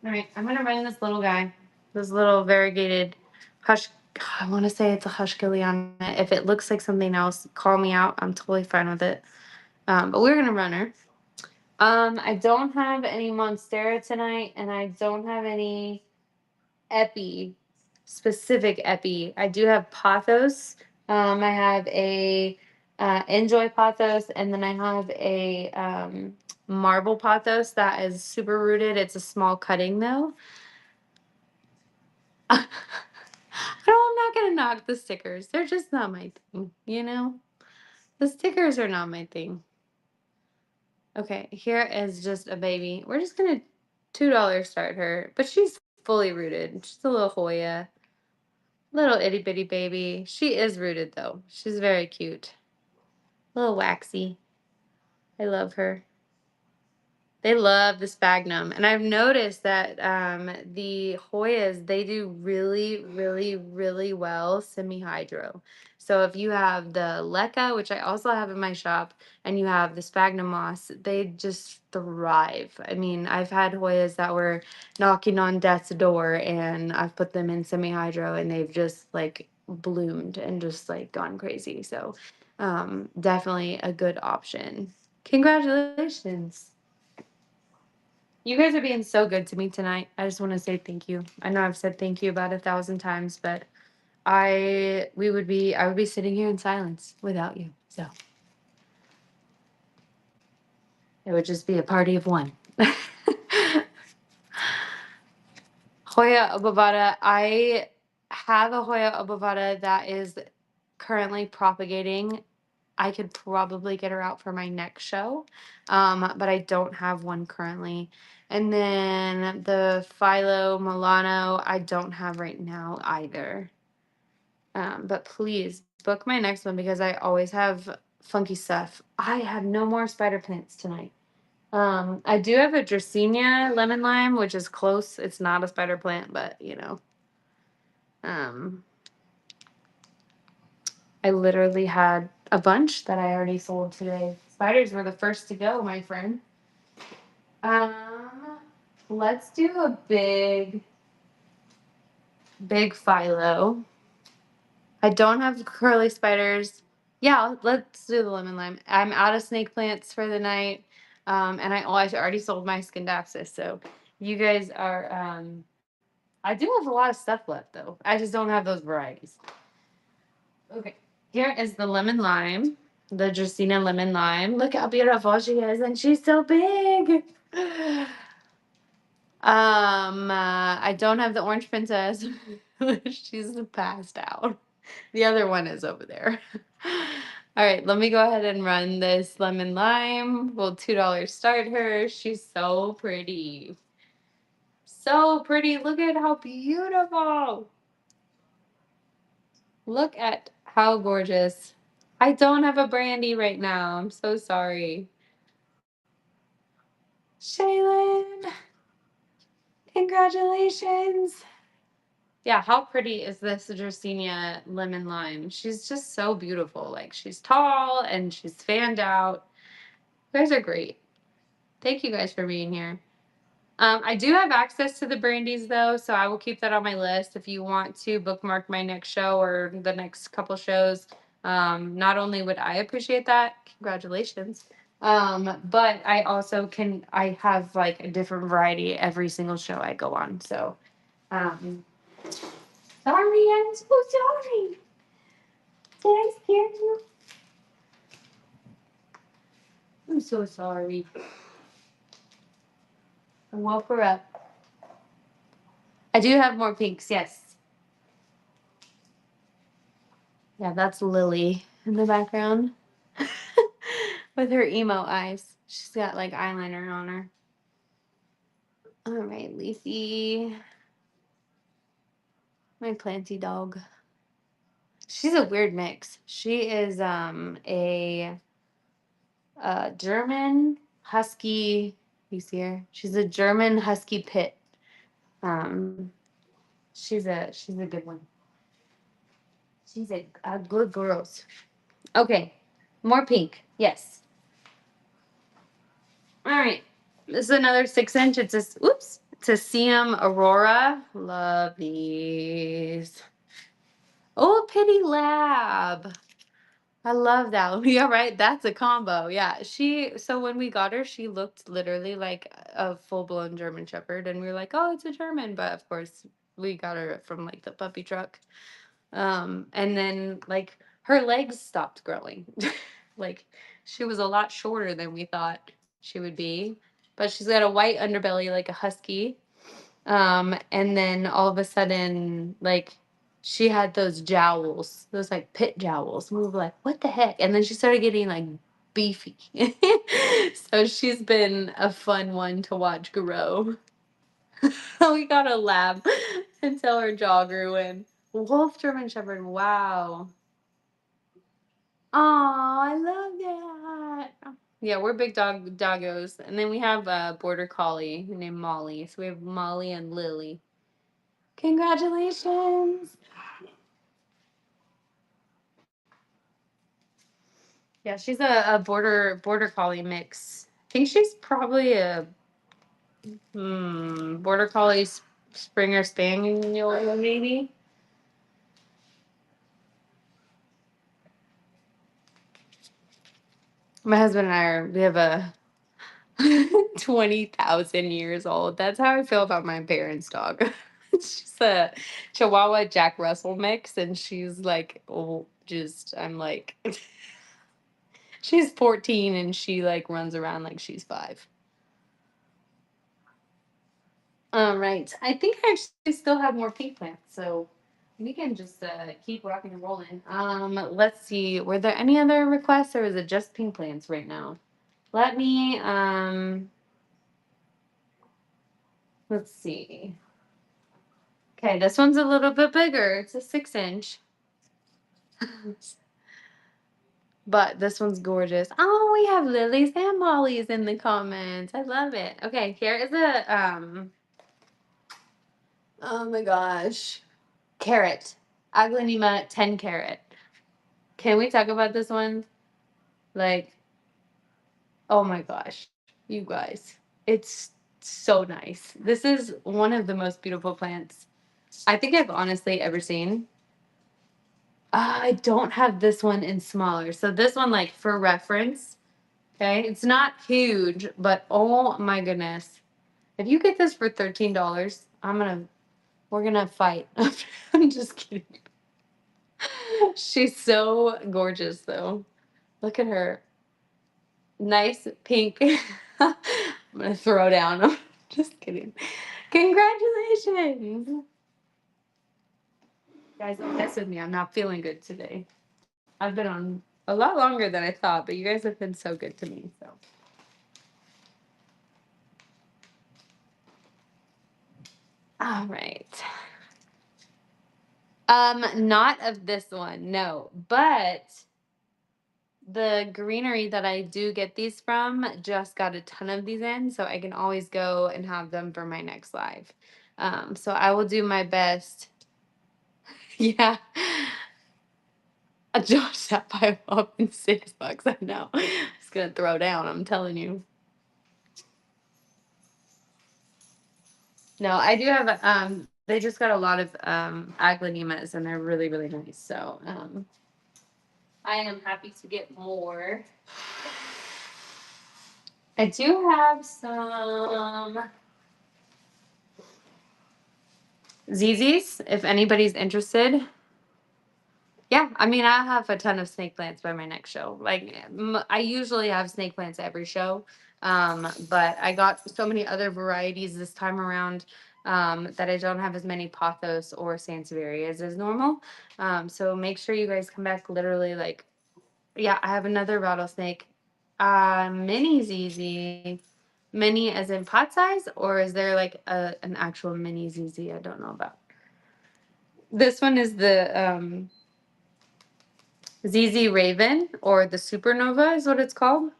All right, I'm gonna run this little guy, this little variegated hush. I want to say it's a Hushkiliana. If it looks like something else, call me out. I'm totally fine with it. But we're gonna run her. I don't have any Monstera tonight, and I don't have any Epi, specific Epi. I do have Pothos. I have a Enjoy Pothos, and then I have a Marble Pothos that is super rooted. It's a small cutting though. No, I'm not gonna knock the stickers. They're just not my thing, you know? The stickers are not my thing. Okay, here is just a baby. We're just gonna $2 start her, but she's fully rooted. She's a little Hoya. Little itty bitty baby. She is rooted though. She's very cute. A little waxy. I love her. They love the sphagnum. And I've noticed that the Hoyas, they do really, really, really well semi-hydro. So if you have the leca, which I also have in my shop, and you have the sphagnum moss, they just thrive. I mean, I've had Hoyas that were knocking on death's door, and I've put them in semi-hydro, and they've just like bloomed and just like gone crazy. So definitely a good option. Congratulations. You guys are being so good to me tonight. I just want to say thank you. I know I've said thank you about 1,000 times, but I would be sitting here in silence without you. So it would just be a party of one. Hoya obovata. I have a Hoya obovata that is currently propagating. I could probably get her out for my next show, but I don't have one currently. And then the Philo Milano, I don't have right now either. But please book my next one because I always have funky stuff. I have no more spider plants tonight. I do have a Dracaena lemon lime, which is close. It's not a spider plant, but um, I literally had a bunch that I already sold today. Spiders were the first to go, my friend. Um, let's do a big philo. I don't have curly spiders. Yeah, let's do the lemon lime. I'm out of snake plants for the night. And I already sold my Scindapsus, so you guys are I do have a lot of stuff left though. I just don't have those varieties. Okay. Here is the lemon lime. The Dracaena lemon lime. Look how beautiful she is, and she's so big. I don't have the orange princess. She's passed out. The other one is over there. All right, let me go ahead and run this lemon lime. We'll $2 start her. She's so pretty. So pretty. Look at how beautiful. Look at how gorgeous. I don't have a brandy right now. I'm so sorry. Shaylin, congratulations. Yeah, how pretty is this Dracaena lemon lime? She's just so beautiful. Like, she's tall and she's fanned out. You guys are great. Thank you guys for being here. I do have access to the brandies though, so I will keep that on my list if you want to bookmark my next show or the next couple shows. Not only would I appreciate that, congratulations, but I have like a different variety every single show I go on. So, um, sorry, I'm so sorry. Did I scare you? I'm so sorry. I woke her up. I do have more pinks, yes. Yeah, that's Lily in the background with her emo eyes. She's got like eyeliner on her. All right, Leafy, my planty dog. She's a weird mix. She is a German husky. You see her? She's a German husky pit. Um, she's a good one. She's a good girl. Okay, more pink. Yes. All right. This is another 6 inch. It's a CM Aurora. Love these. Oh, Pity Lab. I love that. Yeah, right. That's a combo. Yeah. So when we got her, she looked literally like a full-blown German Shepherd. And we were like, oh, it's a German. But of course, we got her from like the puppy truck. And then like her legs stopped growing. Like she was a lot shorter than we thought she would be. But she's got a white underbelly like a husky. And then all of a sudden, like she had those jowls, those like pit jowls. We were like, what the heck? And then she started getting like beefy. So she's been a fun one to watch grow. We got a lab until her jaw grew in. Wolf German Shepherd. Wow. Oh, I love that. Yeah, we're big doggos. And then we have a border collie named Molly. So we have Molly and Lily. Congratulations. Yeah, she's a border collie mix. I think she's probably a border collie Springer Spaniel maybe. My husband and we have a 20,000 years old. That's how I feel about my parents' dog. She's a Chihuahua Jack Russell mix, and she's like, oh, I'm like, she's 14 and she like runs around like she's 5. All right. I think I actually still have more pink plants, so We can just keep rocking and rolling. Let's see. Were there any other requests, or is it just pink plants right now? Let me let's see. Okay, this one's a little bit bigger. It's a 6 inch. But this one's gorgeous. Oh, we have lilies and mollies in the comments. I love it. Okay, here is a oh my gosh. Carrot. Aglaonema 10 carat. Can we talk about this one? Like, oh my gosh, you guys. It's so nice. This is one of the most beautiful plants I think I've honestly ever seen. I don't have this one in smaller. So this one, like for reference, okay, it's not huge, but oh my goodness. If you get this for $13, we're gonna fight. I'm just kidding. She's so gorgeous though. Look at her. Nice pink. I'm gonna throw down. I'm just kidding. Congratulations. Guys, don't mess with me. I'm not feeling good today. I've been on a lot longer than I thought, but you guys have been so good to me. So, all right. Not of this one, no. But the greenery that I do get these from just got a ton of these in, so I can always go and have them for my next live. So I will do my best. Yeah. Josh that pipe up in $6. I know. It's gonna throw down, I'm telling you. No, I do have they just got a lot of aglaonemas and they're really, really nice. So I am happy to get more. I do have some ZZs if anybody's interested. Yeah, I mean, I have a ton of snake plants by my next show. Like, I usually have snake plants every show, but I got so many other varieties this time around that I don't have as many pothos or sansevierias as normal. So make sure you guys come back. Literally, like, yeah, I have another rattlesnake, mini ZZ, mini as in pot size, or is there like an actual mini ZZ? I don't know about. This one is the ZZ Raven, or the Supernova is what it's called.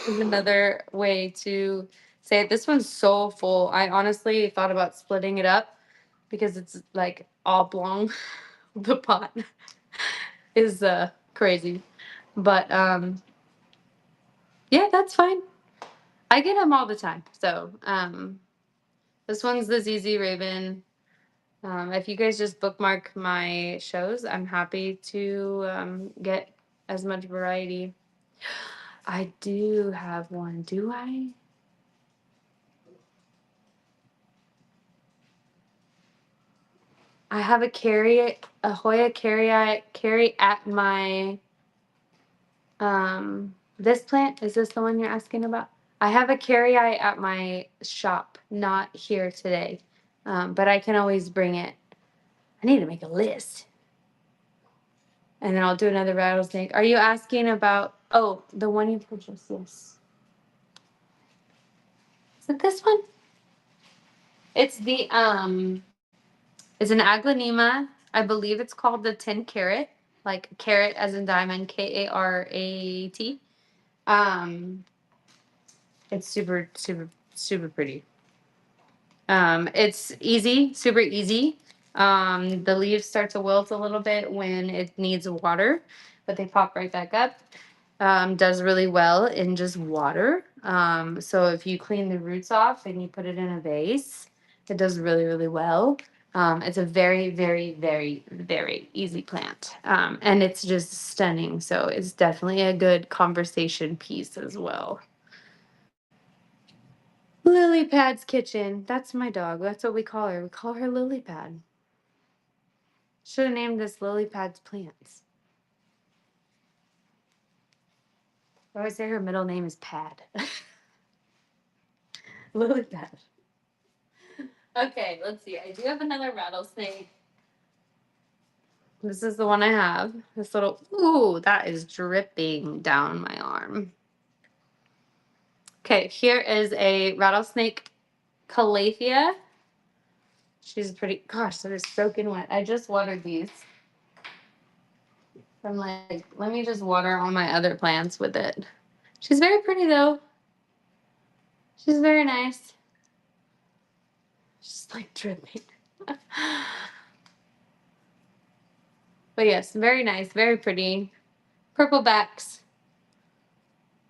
Is another way to say it. This one's so full. I honestly thought about splitting it up because it's like oblong. The pot is crazy. But yeah, that's fine. I get them all the time. So this one's the ZZ Raven. If you guys just bookmark my shows, I'm happy to get as much variety. I do have one, do I? I have a Hoya carry at my this plant. Is this the one you're asking about? I have a carry at my shop, not here today. But I can always bring it. I need to make a list. And then I'll do another rattlesnake. Are you asking about the one you purchased? Yes. Is it this one? It's the it's an aglaonema. I believe it's called the 10 carat, like carat as in diamond, Karat. Um, it's super, super, super pretty. It's easy, super easy. The leaves start to wilt a little bit when it needs water, but they pop right back up. Does really well in just water. So if you clean the roots off and you put it in a vase, it does really, really well. It's a very, very, very, very easy plant. And it's just stunning. So it's definitely a good conversation piece as well. Lily Pad's kitchen. That's my dog. That's what we call her. We call her Lily Pad. Should have named this Lily Pad's plants. I always say her middle name is Pad. Lily Pad. Okay, let's see. I do have another rattlesnake. This is the one I have. This little, ooh, that is dripping down my arm. Okay, here is a rattlesnake calathea. She's pretty, gosh, that is soaking wet. I just watered these. I'm like, let me just water all my other plants with it. She's very pretty though. She's very nice. She's like dripping. But yes, very nice, very pretty. Purple backs.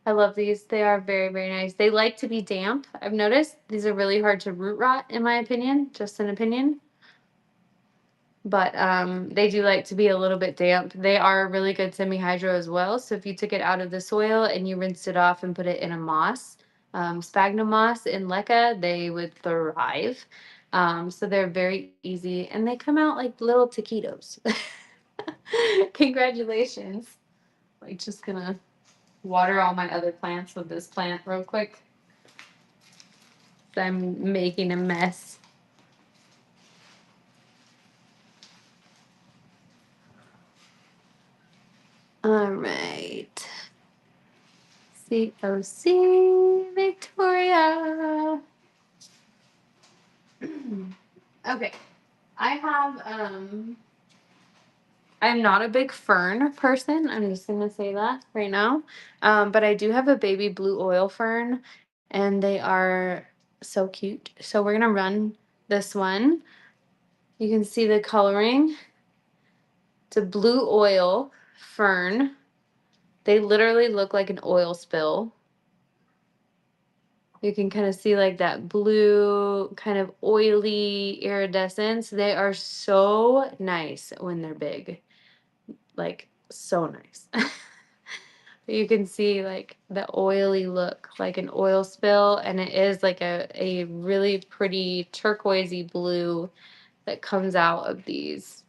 I love these. They are very, very nice. They like to be damp. I've noticed these are really hard to root rot, in my opinion, just an opinion. But they do like to be a little bit damp. They are really good semi-hydro as well. So if you took it out of the soil and you rinsed it off and put it in a moss, sphagnum moss in leca, they would thrive. So they're very easy and they come out like little taquitos. Congratulations. Like just gonna water all my other plants with this plant real quick. I'm making a mess. All right. COC Victoria. Okay. I have I'm not a big fern person. I'm just gonna say that right now. But I do have a baby blue oil fern and they are so cute. So we're gonna run this one. You can see the coloring. It's a blue oil fern. They literally look like an oil spill. You can kind of see like that blue kind of oily iridescence. They are so nice when they're big. Like so nice. You can see like the oily look, like an oil spill, and it is like a really pretty turquoisey blue that comes out of these.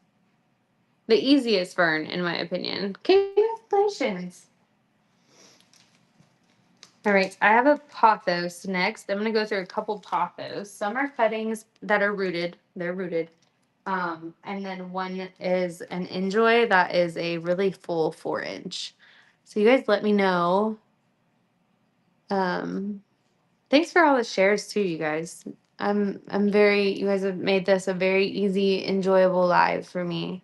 The easiest fern, in my opinion. Congratulations. All right, I have a pothos next. I'm going to go through a couple pothos. Some are cuttings that are rooted. They're rooted. And then one is an enjoy that is a really full 4-inch. So you guys let me know. Thanks for all the shares too, you guys. You guys have made this a very easy, enjoyable live for me.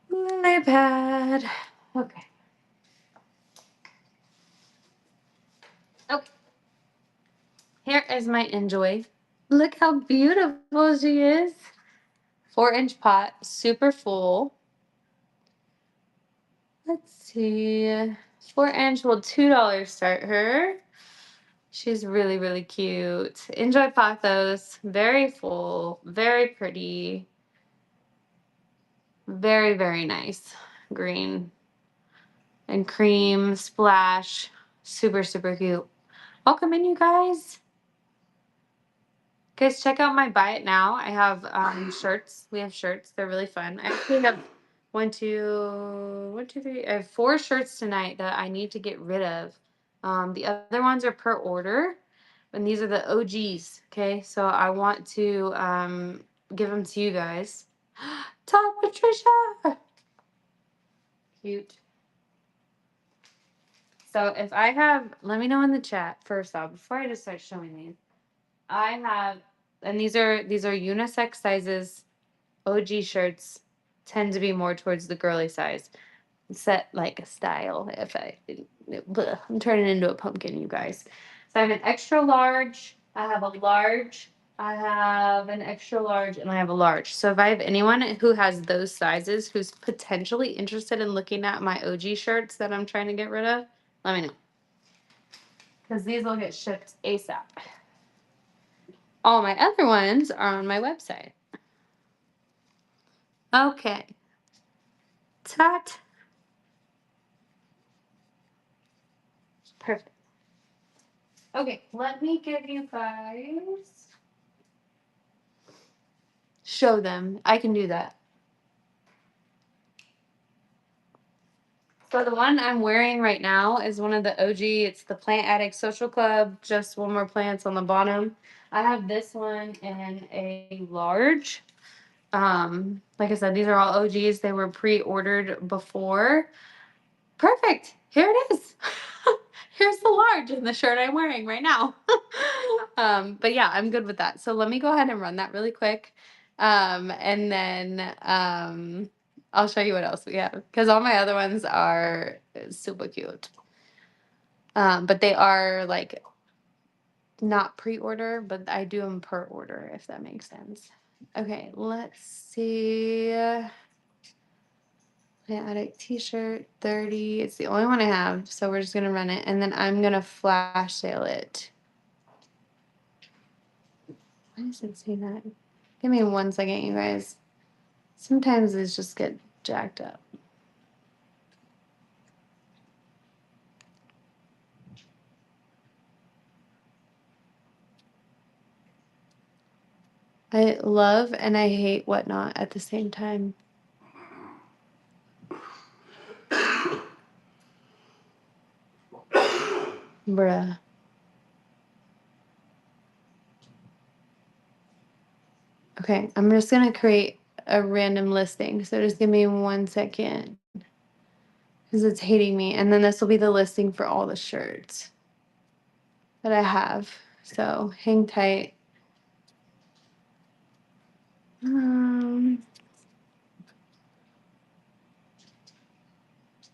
Lily pad. Okay. Okay. Here is my enjoy. Look how beautiful she is. 4-inch pot, super full. Let's see. 4-inch will $2 start her. She's really, really cute. Enjoy pothos. Very full, very pretty. Very, very nice. Green and cream splash. Super, super cute. Welcome in, you guys. Guys, check out my buy it now. I have shirts. We have shirts. They're really fun. I actually have one, two, three. I have 4 shirts tonight that I need to get rid of. The other ones are per order, and these are the OGs. Okay, so I want to give them to you guys. Top Patricia. Cute. So if I have, let me know in the chat first off before I just start showing these. I have, and these are unisex sizes. OG shirts tend to be more towards the girly size. Set like a style. I'm turning into a pumpkin, you guys. So I have an extra large. I have a large. I have an extra large, and I have a large. So if I have anyone who has those sizes who's potentially interested in looking at my OG shirts that I'm trying to get rid of, let me know. Because these will get shipped ASAP. All my other ones are on my website. Okay. Tot. Perfect. Okay, let me give you guys. Show them. I can do that. So the one I'm wearing right now is one of the OG. It's the Plant Addict Social Club. Just one more plants on the bottom. I have this one in a large. Like I said, these are all OGs. They were pre-ordered before. Perfect. Here it is. Here's the large in the shirt I'm wearing right now. But yeah, I'm good with that. So let me go ahead and run that really quick. And then I'll show you what else we have because all my other ones are super cute. But they are like not pre-order, but I do them per order if that makes sense. Okay, let's see. Plant Addict t-shirt 30. It's the only one I have, so we're just gonna run it and then I'm gonna flash sale it. Why does it say that? Give me 1 second, you guys. Sometimes these just get jacked up. I love and I hate Whatnot at the same time. Bruh. Okay, I'm just gonna create a random listing. So just give me 1 second because it's hating me. And then this will be the listing for all the shirts that I have. So hang tight. Um,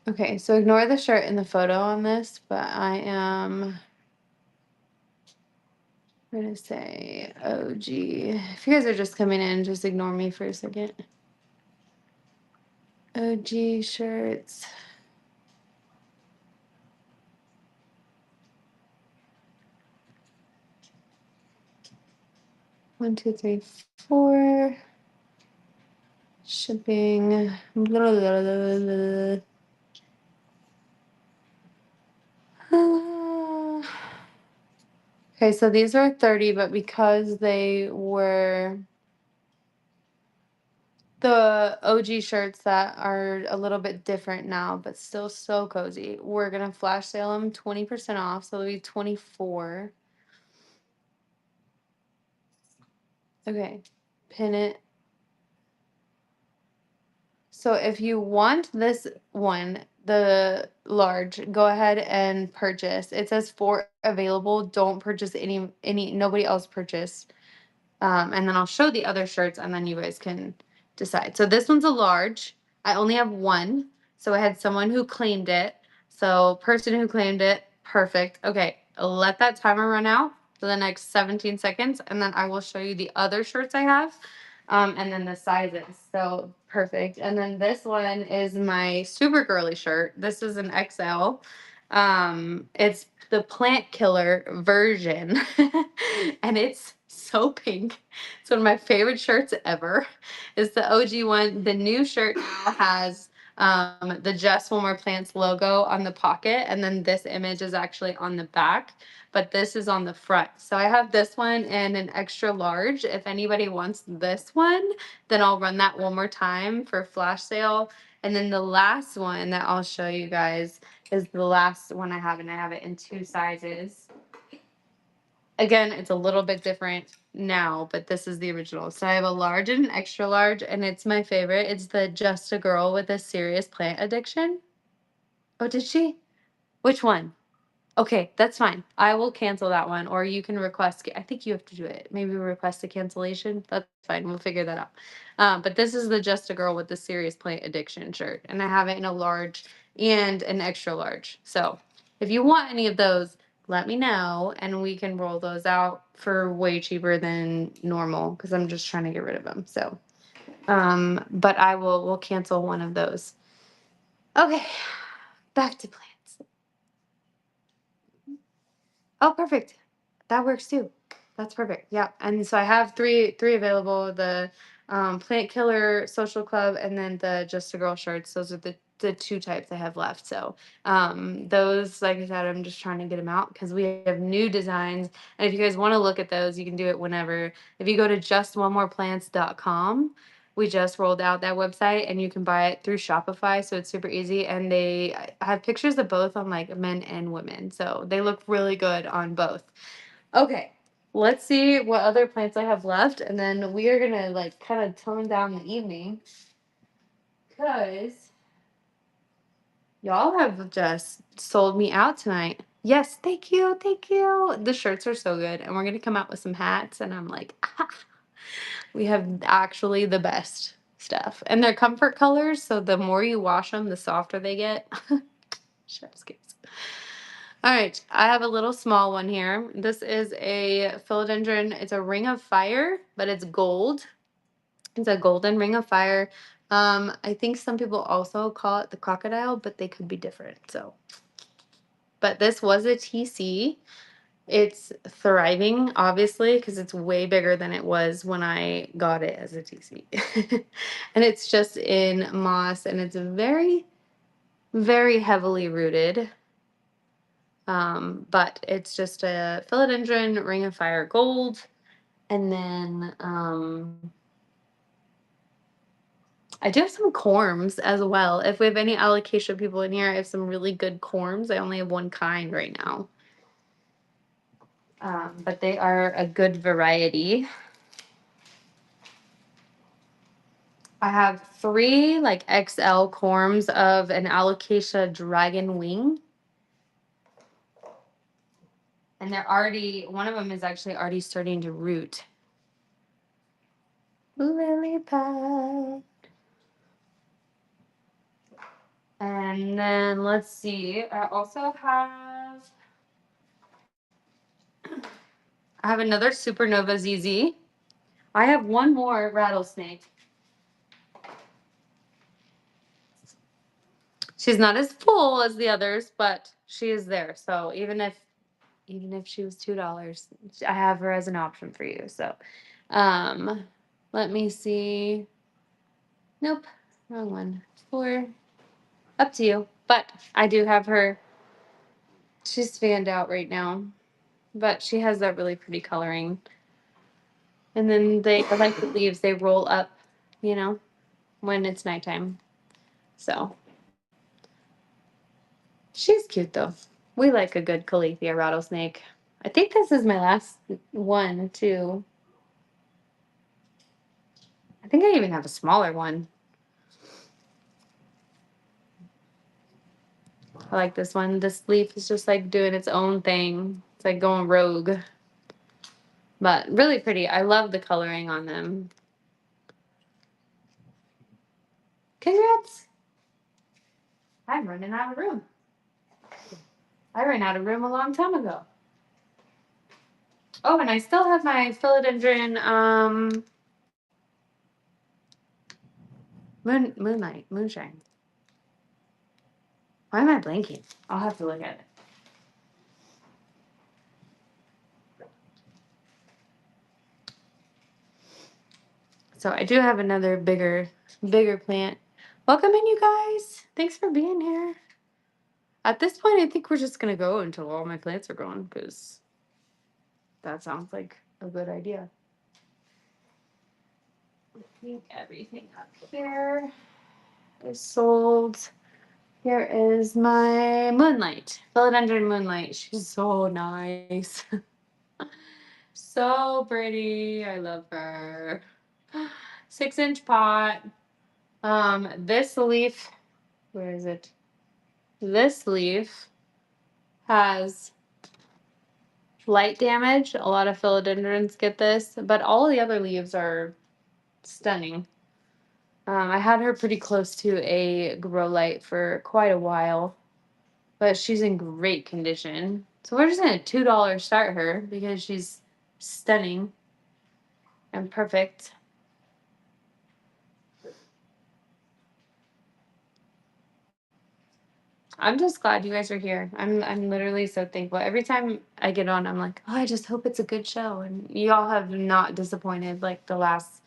okay, so ignore the shirt in the photo on this, but I am gonna say OG. If you guys are just coming in, just ignore me for a second. OG shirts. One, two, three, four. Shipping. Blah, blah, blah, blah, blah. Okay, so these are 30, but because they were the OG shirts that are a little bit different now, but still so cozy, we're gonna flash sale them 20% off, so it'll be 24. Okay, pin it. So if you want this one, the large, go ahead and purchase. It says 4 available. Don't purchase any nobody else purchase. And then I'll show the other shirts and then you guys can decide. So this one's a large. I only have one. So I had someone who claimed it. So person who claimed it, perfect. Okay, let that timer run out for the next 17 seconds and then I will show you the other shirts I have. And then the sizes. So perfect. And then this one is my super girly shirt. This is an XL. It's the plant killer version. And it's so pink. It's one of my favorite shirts ever. It's the OG one. The new shirt now has the Just One More Plants logo on the pocket, and then this image is actually on the back, but this is on the front. So I have this one in an extra large. If anybody wants this one, then I'll run that one more time for flash sale. And then the last one that I'll show you guys is the last one I have, and I have it in 2 sizes. Again, it's a little bit different now, but this is the original. So I have a large and an extra large, and it's my favorite. It's the Just a Girl with a Serious Plant Addiction. Oh, did she? Which one? Okay, that's fine. I will cancel that one, or you can request. I think you have to do it. Maybe request a cancellation. That's fine. We'll figure that out. But this is the Just a Girl with the Serious Plant Addiction shirt, and I have it in a large and an extra large. So if you want any of those, let me know, and we can roll those out for way cheaper than normal because I'm just trying to get rid of them. So, but we'll cancel one of those. Okay, back to plans. Oh, perfect. That works too. That's perfect. Yeah. And so I have three available, the Plant Killer Social Club and then the Just a Girl shirts. Those are the 2 types I have left. So those, like I said, I'm just trying to get them out because we have new designs. And if you guys want to look at those, you can do it whenever. If you go to justonemorplants.com, we just rolled out that website and you can buy it through Shopify. So it's super easy. And I have pictures of both on like men and women. So they look really good on both. Okay. let's see what other plants I have left, and then we are gonna like kind of tone down the evening because y'all have just sold me out tonight. Yes, thank you, thank you. The shirts are so good, and we're gonna come out with some hats, and I'm like, we have actually the best stuff, and they're comfort colors, so the more you wash them, the softer they get. Chef's kiss. All right, I have a little small one here. This is a philodendron. It's a ring of fire, but it's gold. It's a golden ring of fire. I think some people also call it the crocodile, but they could be different. So, but this was a TC. It's thriving, obviously, because it's way bigger than it was when I got it as a TC. And it's just in moss, and it's very, very heavily rooted. But it's just a philodendron ring of fire gold. And then I do have some corms as well. If we have any alocasia people in here, I have some really good corms. I only have one kind right now. But they are a good variety. I have 3 like XL corms of an alocasia dragon wing. And they're already, one of them is actually already starting to root. Lily pad. And then let's see, I also have another supernova ZZ. I have one more rattlesnake. She's not as full as the others, but she is there. So even if she was $2, I have her as an option for you. So, let me see. Nope, wrong one. 4. Up to you. But I do have her. She's fanned out right now, but she has that really pretty coloring. And then they are like the leaves, they roll up, you know, when it's nighttime. So she's cute though. We like a good Calathea rattlesnake. I think this is my last one too. I think I even have a smaller one. I like this one. This leaf is just like doing its own thing. It's like going rogue. But really pretty. I love the coloring on them. Congrats! I'm running out of room. I ran out of room a long time ago. Oh, and I still have my philodendron moonshine. Why am I blanking? I'll have to look at it. So I do have another bigger plant. Welcome in, you guys. Thanks for being here. At this point, I think we're just gonna go until all my plants are gone, because that sounds like a good idea. I think everything up here is sold. Here is my moonlight, philodendron moonlight. She's so nice. So pretty. I love her. 6-inch pot. This leaf, where is it? This leaf has light damage. A lot of philodendrons get this, but all the other leaves are stunning. I had her pretty close to a grow light for quite a while, but she's in great condition. So we're just gonna $2 start her because she's stunning and perfect. I'm just glad you guys are here. I'm literally so thankful. Every time I get on, I'm like, oh, I just hope it's a good show. And you all have not disappointed like the last,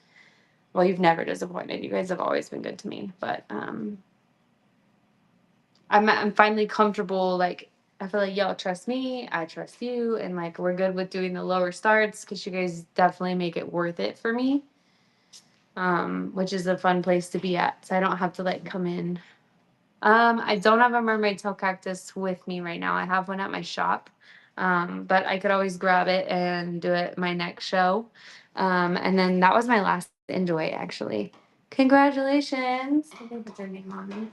well, you've never disappointed. You guys have always been good to me. But I'm finally comfortable. Like, I feel like y'all trust me, I trust you, and like we're good with doing the lower starts because you guys definitely make it worth it for me. Which is a fun place to be at. So I don't have to like come in. I don't have a mermaid tail cactus with me right now. I have one at my shop. But I could always grab it and do it my next show. And then that was my last enjoy actually. Congratulations. I think it's her name on me.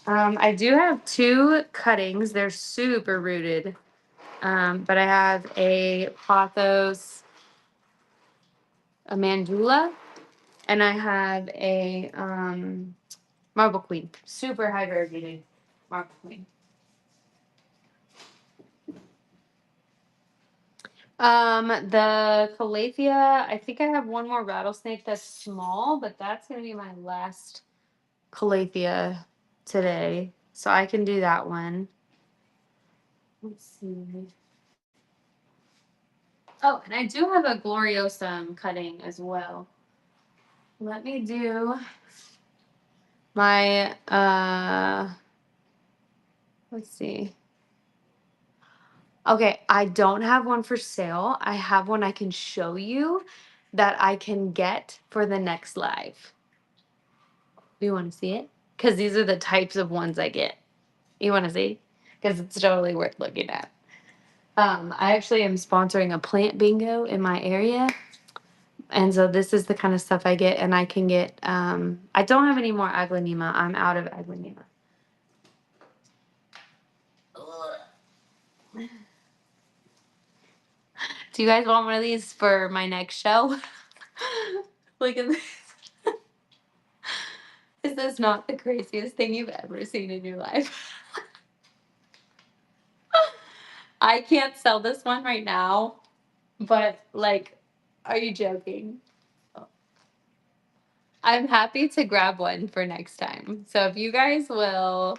I do have two cuttings. They're super rooted. But I have a pothos, a mandula, and I have a marble queen. Super high variegated marble queen. The calathea, I think I have one more rattlesnake that's small, but that's gonna be my last calathea today. So I can do that one. Let's see. Oh, and I do have a gloriosum cutting as well. Let me do my let's see. Okay, I don't have one for sale. I have one I can show you that I can get for the next live. Do you want to see it? Because these are the types of ones I get. You want to see? Because it's totally worth looking at. I actually am sponsoring a plant bingo in my area. And so this is the kind of stuff I get, and I can get, I don't have any more aglaonema. I'm out of aglaonema. Do you guys want one of these for my next show? Look at this. Is this not the craziest thing you've ever seen in your life? I can't sell this one right now, but like, are you joking? I'm happy to grab one for next time. So if you guys will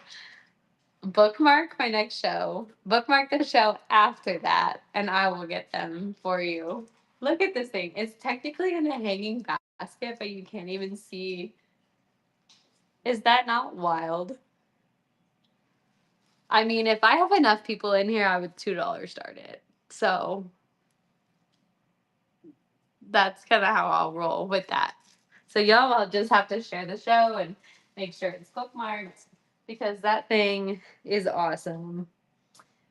bookmark my next show, bookmark the show after that, and I will get them for you. Look at this thing. It's technically in a hanging basket, but you can't even see. Is that not wild? I mean, if I have enough people in here, I would $2 start it. So that's kind of how I'll roll with that. So y'all will just have to share the show and make sure it's bookmarked because that thing is awesome.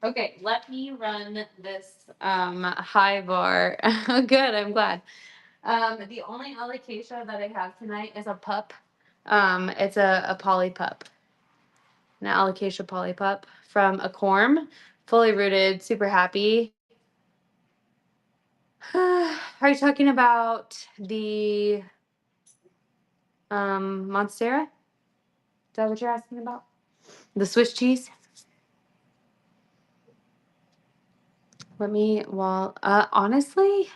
Okay, let me run this high bar. Good, I'm glad. The only alocasia that I have tonight is a pup. It's a poly pup, an alocasia poly pup from a corm, fully rooted, super happy. Are you talking about the Monstera? Is that what you're asking about? The Swiss cheese? Let me, well, honestly,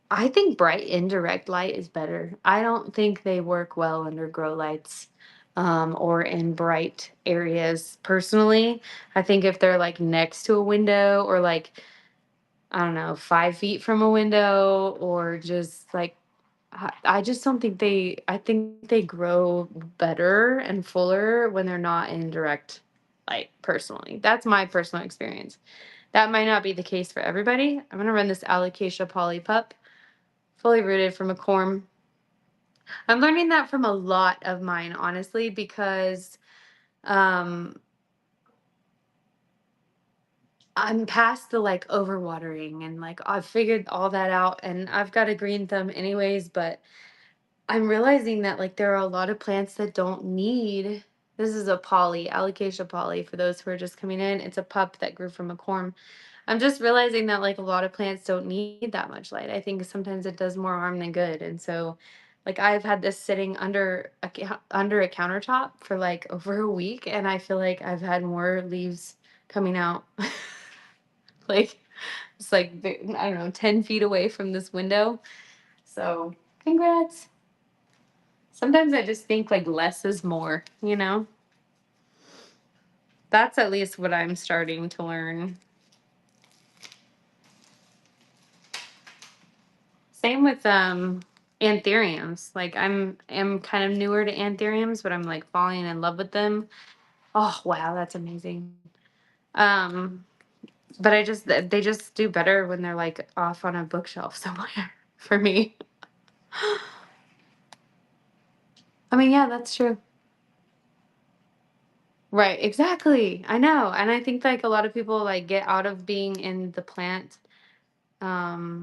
I think bright indirect light is better. I don't think they work well under grow lights or in bright areas personally. I think if they're like next to a window or like, I don't know, 5 feet from a window or just like, I just don't think I think they grow better and fuller when they're not in direct light personally. That's my personal experience. That might not be the case for everybody. I'm going to run this Alocasia poly pup fully rooted from a corm. I'm learning that from a lot of mine, honestly, because um, I'm past the like overwatering and like I've figured all that out and I've got a green thumb anyways, but I'm realizing that like there are a lot of plants that don't need. This is a poly, Alocasia poly, for those who are just coming in. It's a pup that grew from a corm. I'm just realizing that like a lot of plants don't need that much light. I think sometimes it does more harm than good. And so like I've had this sitting under a countertop for like over a week and I feel like I've had more leaves coming out. Like it's like I don't know, 10 feet away from this window. So, congrats. Sometimes I just think like less is more, you know? That's at least what I'm starting to learn. Same with anthuriums. Like am kind of newer to anthuriums, but I'm like falling in love with them. Oh, wow, that's amazing. Um but they just do better when they're like off on a bookshelf somewhere for me. I mean, yeah, that's true. Right, exactly. I know. And I think like a lot of people like get out of being in the plant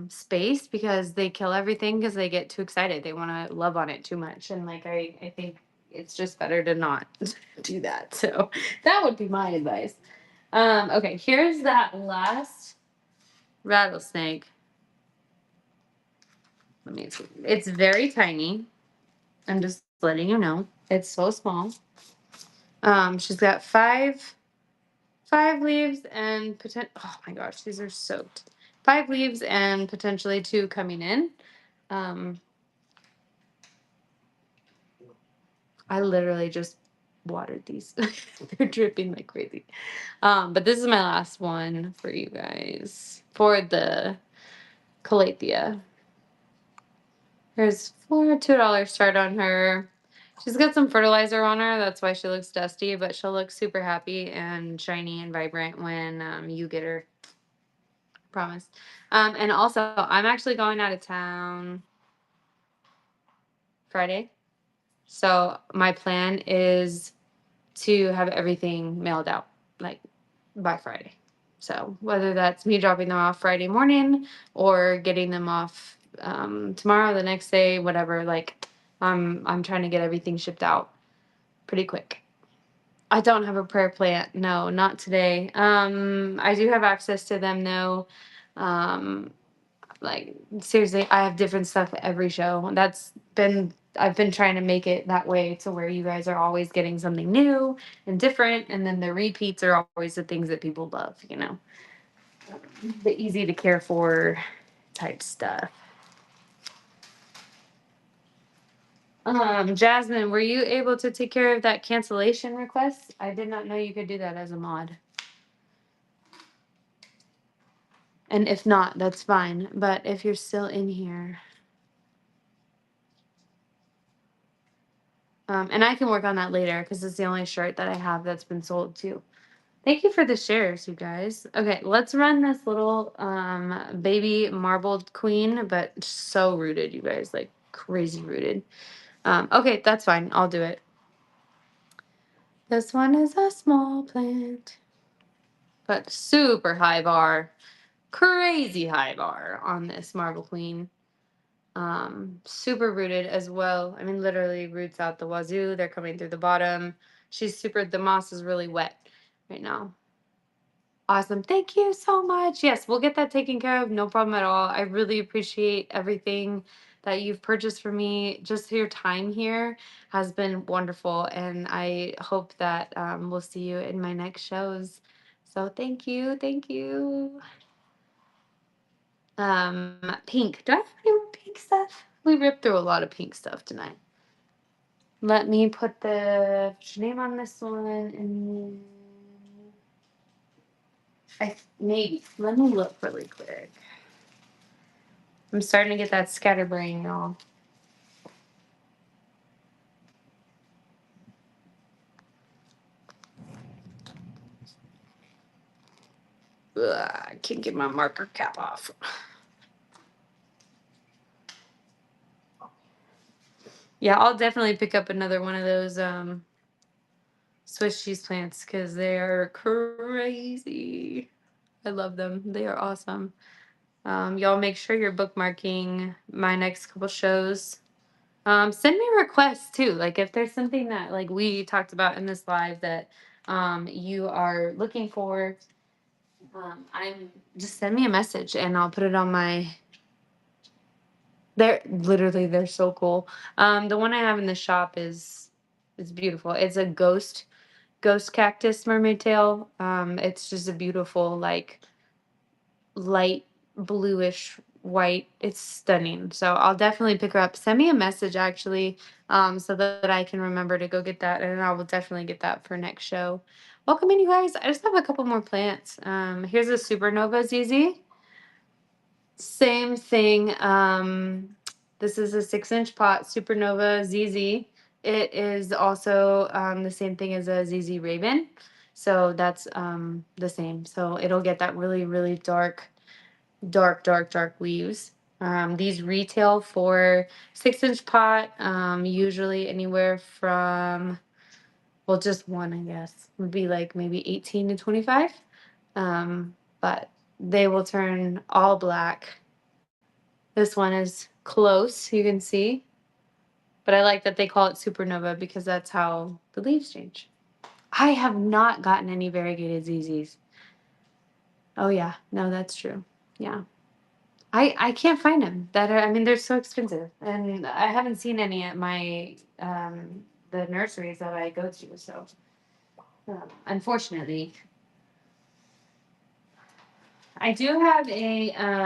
space because they kill everything because they get too excited. They want to love on it too much. And like I think it's just better to not do that. So that would be my advice. Okay, here's that last rattlesnake. Let me see. It's very tiny. I'm just letting you know. It's so small. She's got five leaves and oh my gosh, these are soaked. Five leaves and potentially two coming in. Um, I literally just watered these. They're dripping like crazy. But this is my last one for you guys for the calathea. There's $2 start on her. She's got some fertilizer on her. That's why she looks dusty, but she'll look super happy and shiny and vibrant when you get her. Promise. And also, I'm actually going out of town Friday. So my plan is to have everything mailed out like by Friday. So whether that's me dropping them off Friday morning or getting them off tomorrow, the next day, whatever, like I'm trying to get everything shipped out pretty quick. I don't have a prayer plant. No, not today. I do have access to them though. Um, like seriously, I have different stuff at every show. I've been trying to make it that way to where you guys are always getting something new and different, and then the repeats are always the things that people love, the easy to care for type stuff. Jasmine, were you able to take care of that cancellation request? I did not know you could do that as a mod. And if not, that's fine. But if you're still in here, and I can work on that later because it's the only shirt that I have that's been sold too. Thank you for the shares, you guys. Okay, let's run this little baby marbled queen, but so rooted, you guys, like crazy rooted. Okay, that's fine. I'll do it. This one is a small plant, but super high bar, crazy high bar on this marble queen. Super rooted as well. I mean, literally roots out the wazoo. They're coming through the bottom. The moss is really wet right now. Awesome. Thank you so much. Yes, we'll get that taken care of. No problem at all. I really appreciate everything that you've purchased for me. Just your time here has been wonderful. And I hope that we'll see you in my next shows. So thank you. Thank you. Pink. Do I have any more pink stuff? We ripped through a lot of pink stuff tonight. Let me put the name on this one and maybe let me look really quick. I'm starting to get that scatterbrain, y'all. Ugh, I can't get my marker cap off. Yeah, I'll definitely pick up another one of those Swiss cheese plants because they are crazy. I love them. They are awesome. Y'all make sure you're bookmarking my next couple shows. Send me requests too. Like if there's something that like we talked about in this live that you are looking for, I'm just send me a message and I'll put it on my. They're so cool. The one I have in the shop is beautiful. It's a ghost cactus mermaid tail. It's just a beautiful like light bluish white. It's stunning. So I'll definitely pick her up. Send me a message actually, so that I can remember to go get that, and I will definitely get that for next show. Welcome in, you guys. I just have a couple more plants. Here's a supernova ZZ. Same thing. This is a 6-inch pot supernova ZZ. It is also the same thing as a ZZ Raven. So that's the same. So it'll get that really, really dark leaves. These retail for 6-inch pot, usually anywhere from Well, just one, I guess, would be like maybe 18 to 25. But they will turn all black. This one is close, you can see. But I like that they call it supernova because that's how the leaves change. I have not gotten any variegated ZZs. Oh yeah, no, that's true. Yeah. I can't find them. I mean, they're so expensive, and I haven't seen any at my the nurseries that I go to. So, unfortunately, I do have a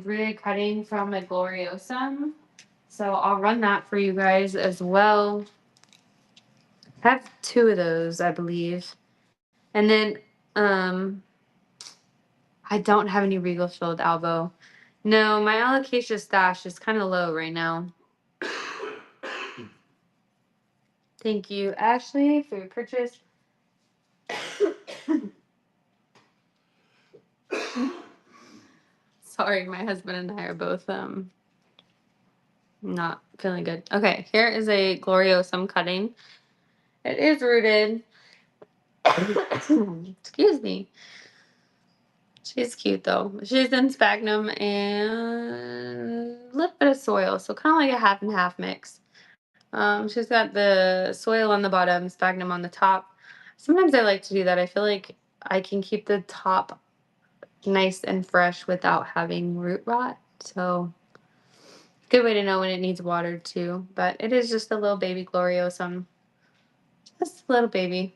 rooted cutting from a Gloriosum. So I'll run that for you guys as well. I have two of those, I believe, and then um, I don't have any Regal Filled Albo. No, my alocasia stash is kind of low right now. Thank you, Ashley, for your purchase. Sorry, my husband and I are both not feeling good. Okay, here is a Gloriosum cutting. It is rooted. Excuse me. She's cute though. She's in sphagnum and a little bit of soil, so kind of like a half and half mix. She's got the soil on the bottom, sphagnum on the top. Sometimes I like to do that. I feel like I can keep the top nice and fresh without having root rot. So good way to know when it needs watered too. But it is just a little baby Gloriosum. Just a little baby.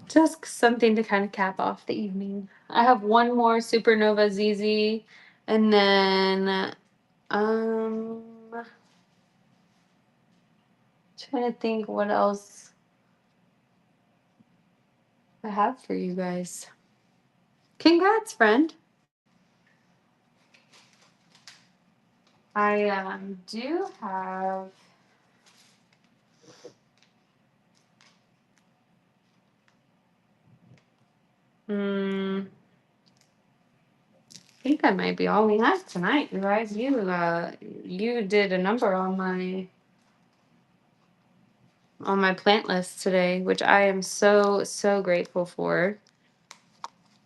Just something to kind of cap off the evening. I have one more Supernova ZZ, and then um trying to think what else I have for you guys. Congrats, friend. I do have I think that might be all we have tonight, you guys. You did a number on my plant list today, which I am so grateful for.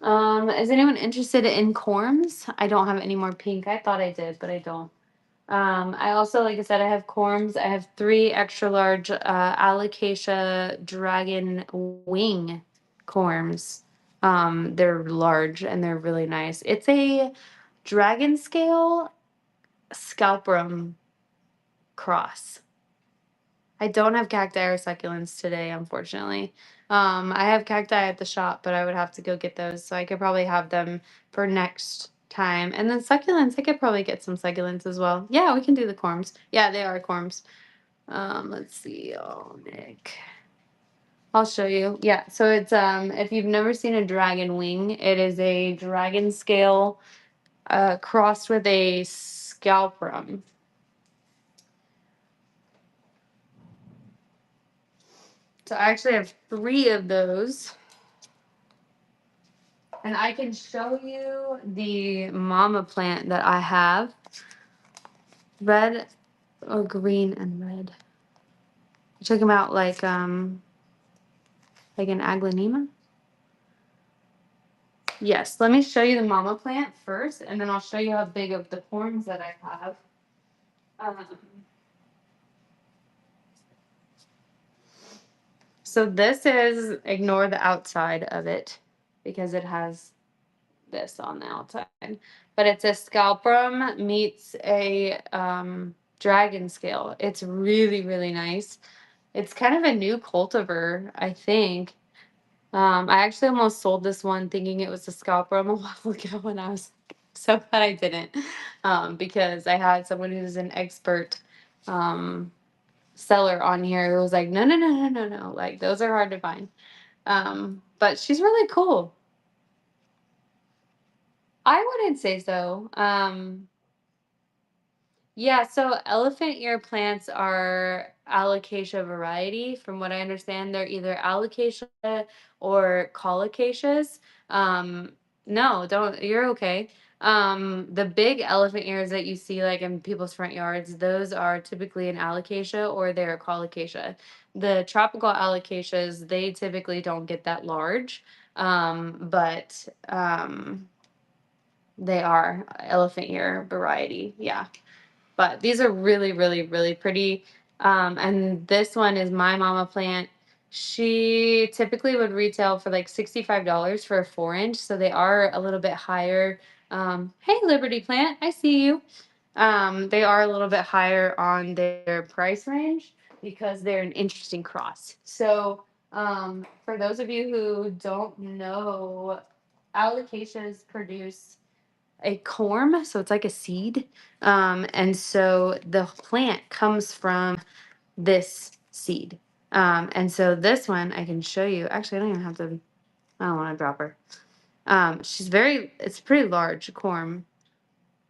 Is anyone interested in corms? I don't have any more pink. I thought I did, but I don't. I also, like I said, I have corms. I have 3 extra large alocasia dragon wing corms. They're large and they're really nice. It's a dragon scale scalprum cross. I don't have cacti or succulents today, unfortunately. I have cacti at the shop, but I would have to go get those. So I could probably have them for next time. And then succulents, I could probably get some succulents as well. Yeah, we can do the corms. Yeah, they are corms. Let's see. Oh, Nick. I'll show you. Yeah, so it's if you've never seen a dragon wing, it is a dragon scale crossed with a scalprum. So I actually have 3 of those. And I can show you the mama plant that I have. Red or green and red. Check them out like an aglaonema. Yes, let me show you the mama plant first, and then I'll show you how big of the corms that I have. Um, so this is, ignore the outside of it because it has this on the outside. But it's a scalprum meets a dragon scale. It's really nice. It's kind of a new cultivar, I think. I actually almost sold this one thinking it was a scalprum a while ago, and I was so glad I didn't, because I had someone who's an expert seller on here who was like, no, like those are hard to find. But she's really cool. I wouldn't say so. Yeah, so elephant ear plants are alocasia variety. From what I understand, they're either alocasia or colocaceous. No, don't, you're okay. The big elephant ears that you see like in people's front yards, those are typically an alocasia or they're a colocasia. The tropical alocasias, they typically don't get that large, but they are elephant ear variety. Yeah. But these are really, really, really pretty. And this one is my mama plant. She typically would retail for like $65 for a 4 inch. So they are a little bit higher. Hey, Liberty Plant, I see you. They are a little bit higher on their price range because they're an interesting cross. So, for those of you who don't know, alocasias produce a corm, so it's like a seed. And so the plant comes from this seed. And so this one I can show you. Actually, I don't even have to, I don't want to drop her. It's pretty large corm,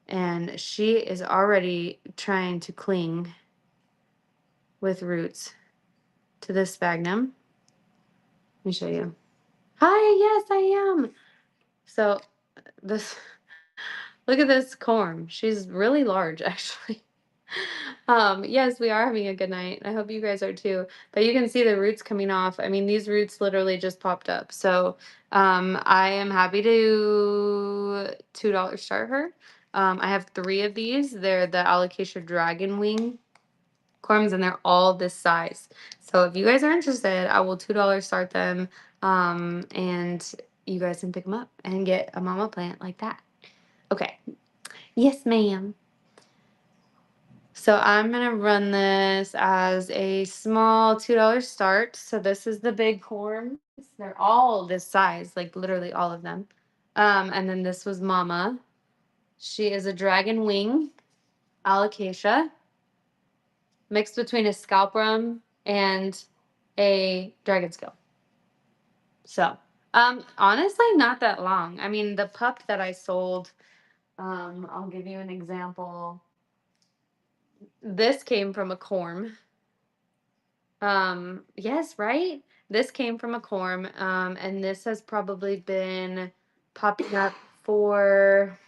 and she is already trying to cling with roots to this sphagnum. Let me show you. Hi, yes, I am. So this, look at this corm. She's really large, actually. Yes, we are having a good night. I hope you guys are too. But you can see the roots coming off. I mean, these roots literally just popped up. So, I am happy to $2 start her. I have 3 of these. They're the Alocasia Dragon Wing corms, and they're all this size. So if you guys are interested, I will $2 start them. And you guys can pick them up and get a mama plant like that. Okay. Yes, ma'am. So I'm gonna run this as a small $2 start. So this is the big corms. They're all this size, like literally all of them. And then this was Mama. She is a dragon wing alocasia mixed between a scalprum and a dragon scale. So honestly, not that long. I mean, the pup that I sold, I'll give you an example. This came from a corm. Yes, right? This came from a corm, and this has probably been popping up for,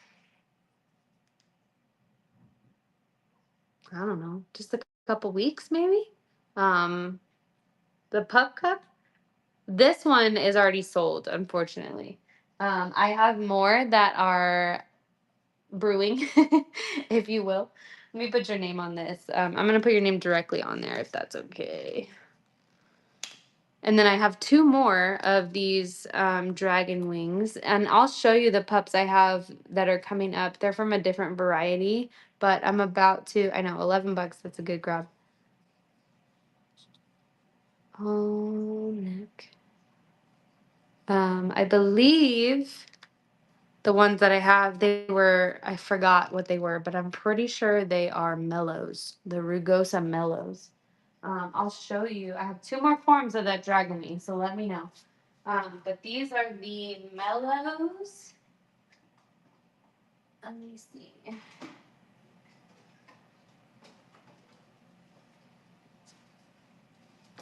I don't know, just a couple weeks maybe. Um, the pup cup, this one is already sold, unfortunately. I have more that are brewing, if you will. Let me put your name on this. I'm gonna put your name directly on there if that's okay. And then I have 2 more of these dragon wings, and I'll show you the pups I have that are coming up. They're from a different variety, but I'm about to, I know, $11, that's a good grab. Oh, Nick. I believe the ones that I have, I forgot what they were, but I'm pretty sure they are mellows, the Rugosa mellows. I'll show you. I have 2 more forms of that dragon wing, so let me know. But these are the mellows. Let me see.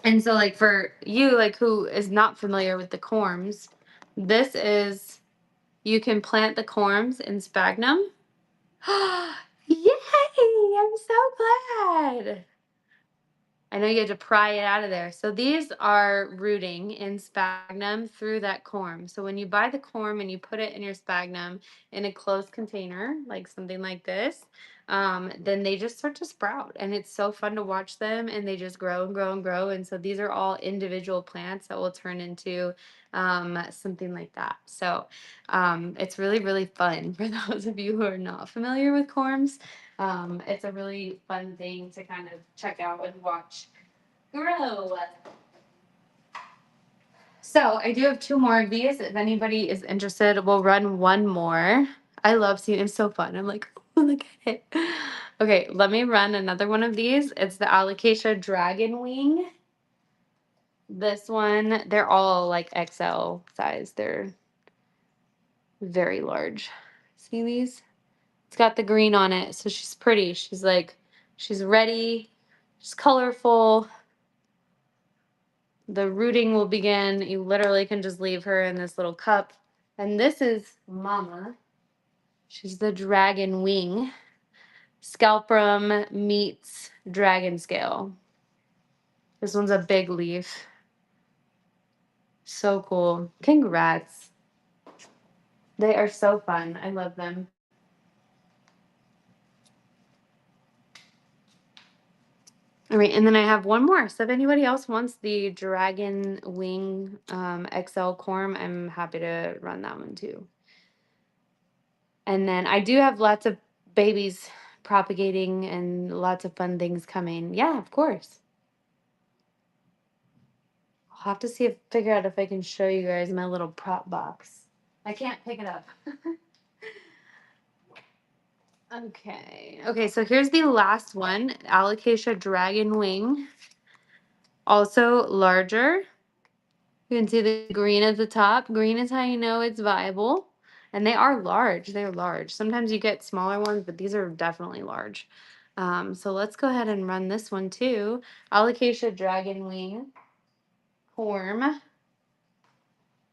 And so, like, for you, like, who is not familiar with the corms, this is, you can plant the corms in sphagnum. Yay! I'm so glad. I know you had to pry it out of there. So these are rooting in sphagnum through that corm. So when you buy the corm and you put it in your sphagnum in a closed container, like something like this, then they just start to sprout. And it's so fun to watch them, and they just grow and grow and grow. And so these are all individual plants that will turn into something like that. So it's really, really fun for those of you who are not familiar with corms. It's a really fun thing to kind of check out and watch grow. So I do have 2 more of these. If anybody is interested, we'll run 1 more. I love seeing it's so fun. I'm like, oh, look at it. Okay, let me run another one of these. It's the Alocasia Dragon Wing. This one, they're all like XL size. They're very large. See these? It's got the green on it, so she's pretty. She's like, she's ready. She's colorful. The rooting will begin. You literally can just leave her in this little cup. And this is Mama. She's the dragon wing. Scalprum meets dragon scale. This one's a big leaf. So cool. Congrats. They are so fun. I love them. All right, and then I have one more. So if anybody else wants the Dragon Wing XL Corm, I'm happy to run that one too. And then I do have lots of babies propagating and lots of fun things coming. Yeah, of course. I'll have to see if figure out if I can show you guys my little prop box. I can't pick it up. Okay. Okay, so here's the last one, Alocasia Dragon Wing. Also larger. You can see the green at the top. Green is how you know it's viable. And they are large. They're large. Sometimes you get smaller ones, but these are definitely large. So let's go ahead and run this one too. Alocasia Dragon Wing Corm.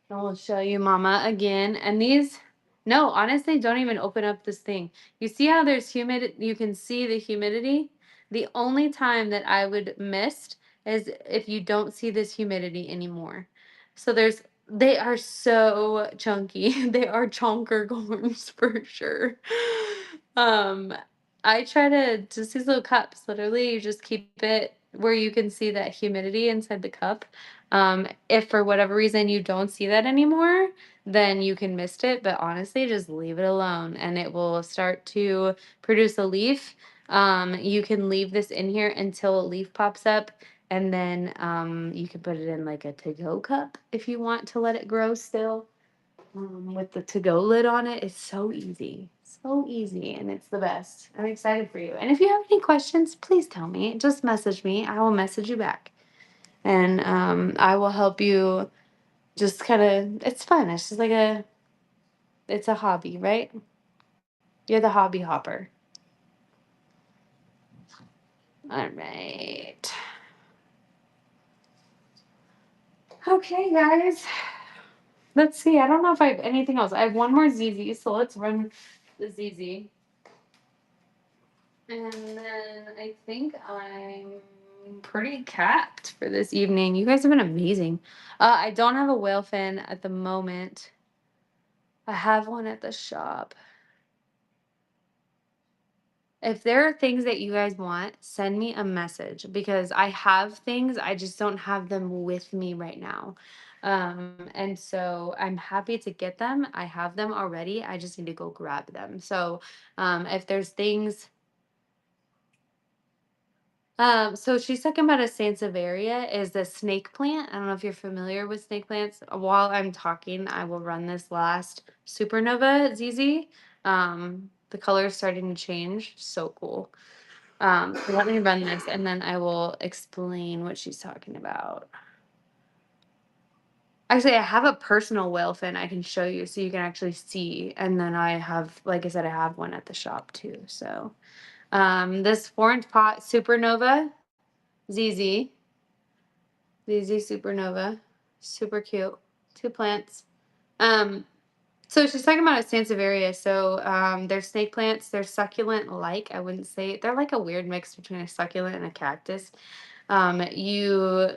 And we'll show you Mama again. And these, no, honestly, don't even open up this thing. You see how there's humid, you can see the humidity? The only time that I would mist is if you don't see this humidity anymore. So they are so chunky. They are chonker corms for sure. Um, I try to just these little cups, literally, you just keep it where you can see that humidity inside the cup. If for whatever reason you don't see that anymore, then you can mist it, but honestly, just leave it alone and it will start to produce a leaf. You can leave this in here until a leaf pops up, and then you can put it in like a to-go cup if you want to let it grow still. With the to-go lid on it, it's so easy, and it's the best. I'm excited for you. And if you have any questions, please tell me. Just message me. I will message you back, and I will help you. Just kind of, it's fun. It's just like it's a hobby, right? You're the hobby hopper. All right. Okay, guys. Let's see. I don't know if I have anything else. I have one more ZZ, so let's run the ZZ. And then I think I'm pretty capped for this evening. You guys have been amazing. I don't have a whale fin at the moment. I have one at the shop. If there are things that you guys want, send me a message because I have things, I just don't have them with me right now. And so I'm happy to get them. I have them already. I just need to go grab them. So if there's things, so she's talking about a Sansevieria is the snake plant. I don't know if you're familiar with snake plants. While I'm talking, I will run this last Supernova ZZ. The color is starting to change. So cool. So let me run this and then I will explain what she's talking about. Actually, I have a personal whale fin I can show you so you can actually see. And then I have, like I said, I have one at the shop too. So this 4-inch pot Supernova ZZ. ZZ Supernova. Super cute. Two plants. Um, so she's talking about a Sansevieria. So they're snake plants. They're succulent like. I wouldn't say they're like a weird mix between a succulent and a cactus. You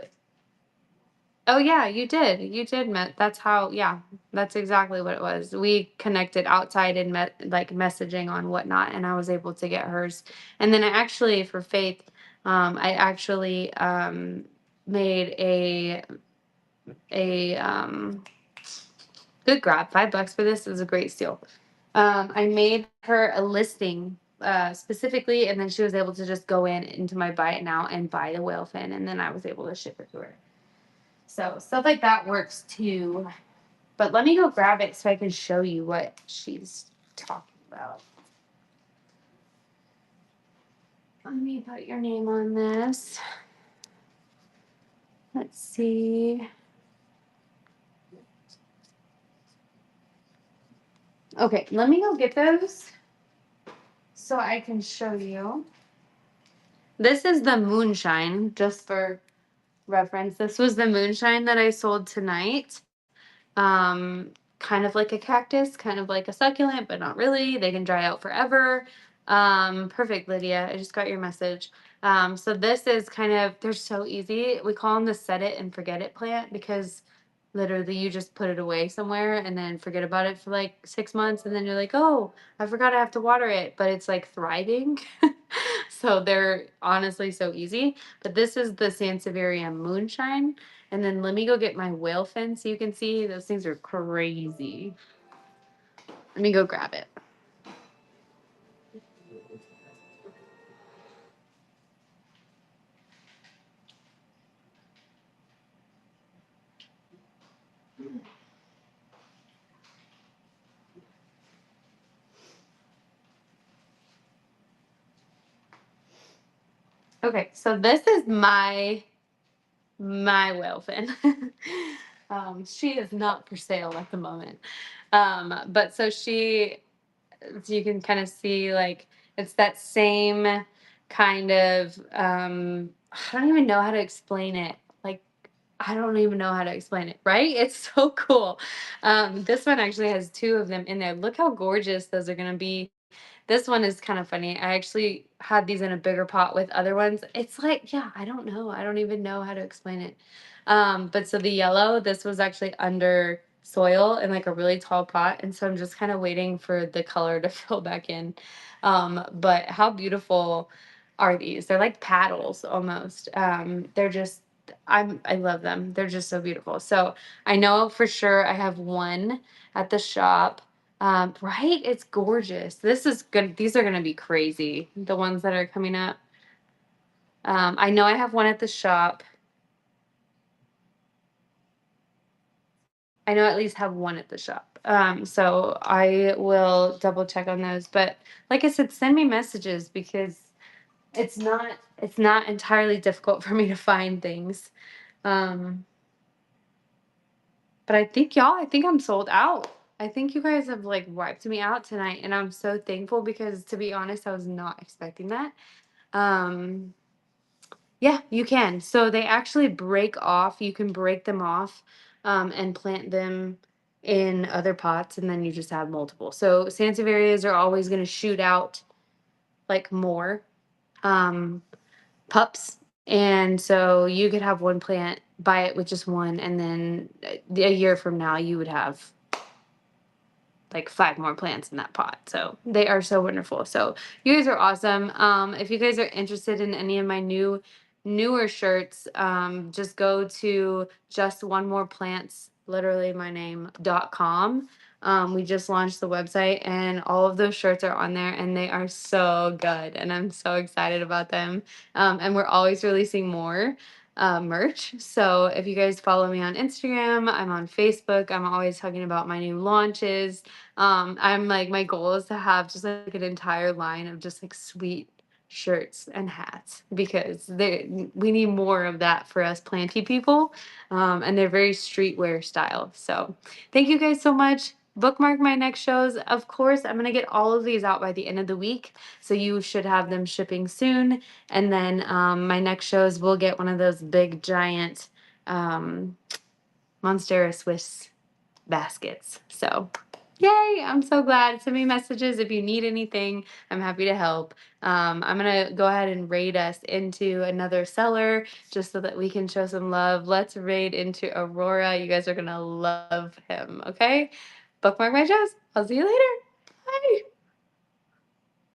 Oh yeah, you did. You did met. That's how. Yeah, that's exactly what it was. We connected outside and met like messaging on whatnot, and I was able to get hers. And then I actually, for Faith, I actually made a good grab. $5 for this is a great steal. I made her a listing specifically, and then she was able to just go into my buy it now and buy the whale fin, and then I was able to ship it to her. So stuff like that works too. But let me go grab it so I can show you what she's talking about. Let me put your name on this. Let's see. Okay, let me go get those so I can show you. This is the moonshine, just for reference. This was the moonshine that I sold tonight. Um, kind of like a cactus, kind of like a succulent, but not really. They can dry out forever. Perfect, Lydia. I just got your message. So this is kind of, they're so easy. We call them the set it and forget it plant because literally you just put it away somewhere and then forget about it for like 6 months. And then you're like, oh, I forgot I have to water it, but it's like thriving. So they're honestly so easy. But this is the Sansevieria moonshine. And then let me go get my whale fin so you can see. Those things are crazy. Let me go grab it. Okay, so this is my whale fin. She is not for sale at the moment. But so you can kind of see like it's that same kind of I don't even know how to explain it. Like I don't even know how to explain it, right? It's so cool. This one actually has two of them in there. Look how gorgeous those are going to be. This one is kind of funny. I actually had these in a bigger pot with other ones. It's like, yeah, I don't know. I don't even know how to explain it. But so the yellow, this was actually under soil in like a really tall pot. And so I'm just kind of waiting for the color to fill back in. But how beautiful are these? They're like paddles almost. They're just, I love them. They're just so beautiful. So I know for sure I have one at the shop. Right? It's gorgeous. This is good. These are gonna be crazy. The ones that are coming up. I know I have one at the shop. I know I at least have one at the shop. So I will double check on those. But like I said, send me messages because it's not entirely difficult for me to find things. Um, but I think I'm sold out. I think you guys have like wiped me out tonight, and I'm so thankful because to be honest, I was not expecting that. Um, Yeah, you can. So they actually break off. You can break them off and plant them in other pots, and then you just have multiple. So Sansevierias are always going to shoot out like more um, pups. And so you could have one plant, buy it with just one, and then a year from now, you would have like 5 more plants in that pot. So they are so wonderful. So you guys are awesome. If you guys are interested in any of my newer shirts, just go to just one more plants, literally my name.com. We just launched the website and all of those shirts are on there and they are so good and I'm so excited about them. And we're always releasing more merch. So if you guys follow me on Instagram, I'm on Facebook. I'm always talking about my new launches. I'm like, my goal is to have just like an entire line of just like sweet shirts and hats because we need more of that for us planty people. And they're very streetwear style. So thank you guys so much. Bookmark my next shows. Of course, I'm going to get all of these out by the end of the week. So you should have them shipping soon. And then my next shows will get one of those big giant Monstera Swiss baskets. So yay, I'm so glad. Send me messages if you need anything. I'm happy to help. I'm going to go ahead and raid us into another seller just so that we can show some love. Let's raid into Aurora. You guys are going to love him, okay? Bookmark my shows. I'll see you later.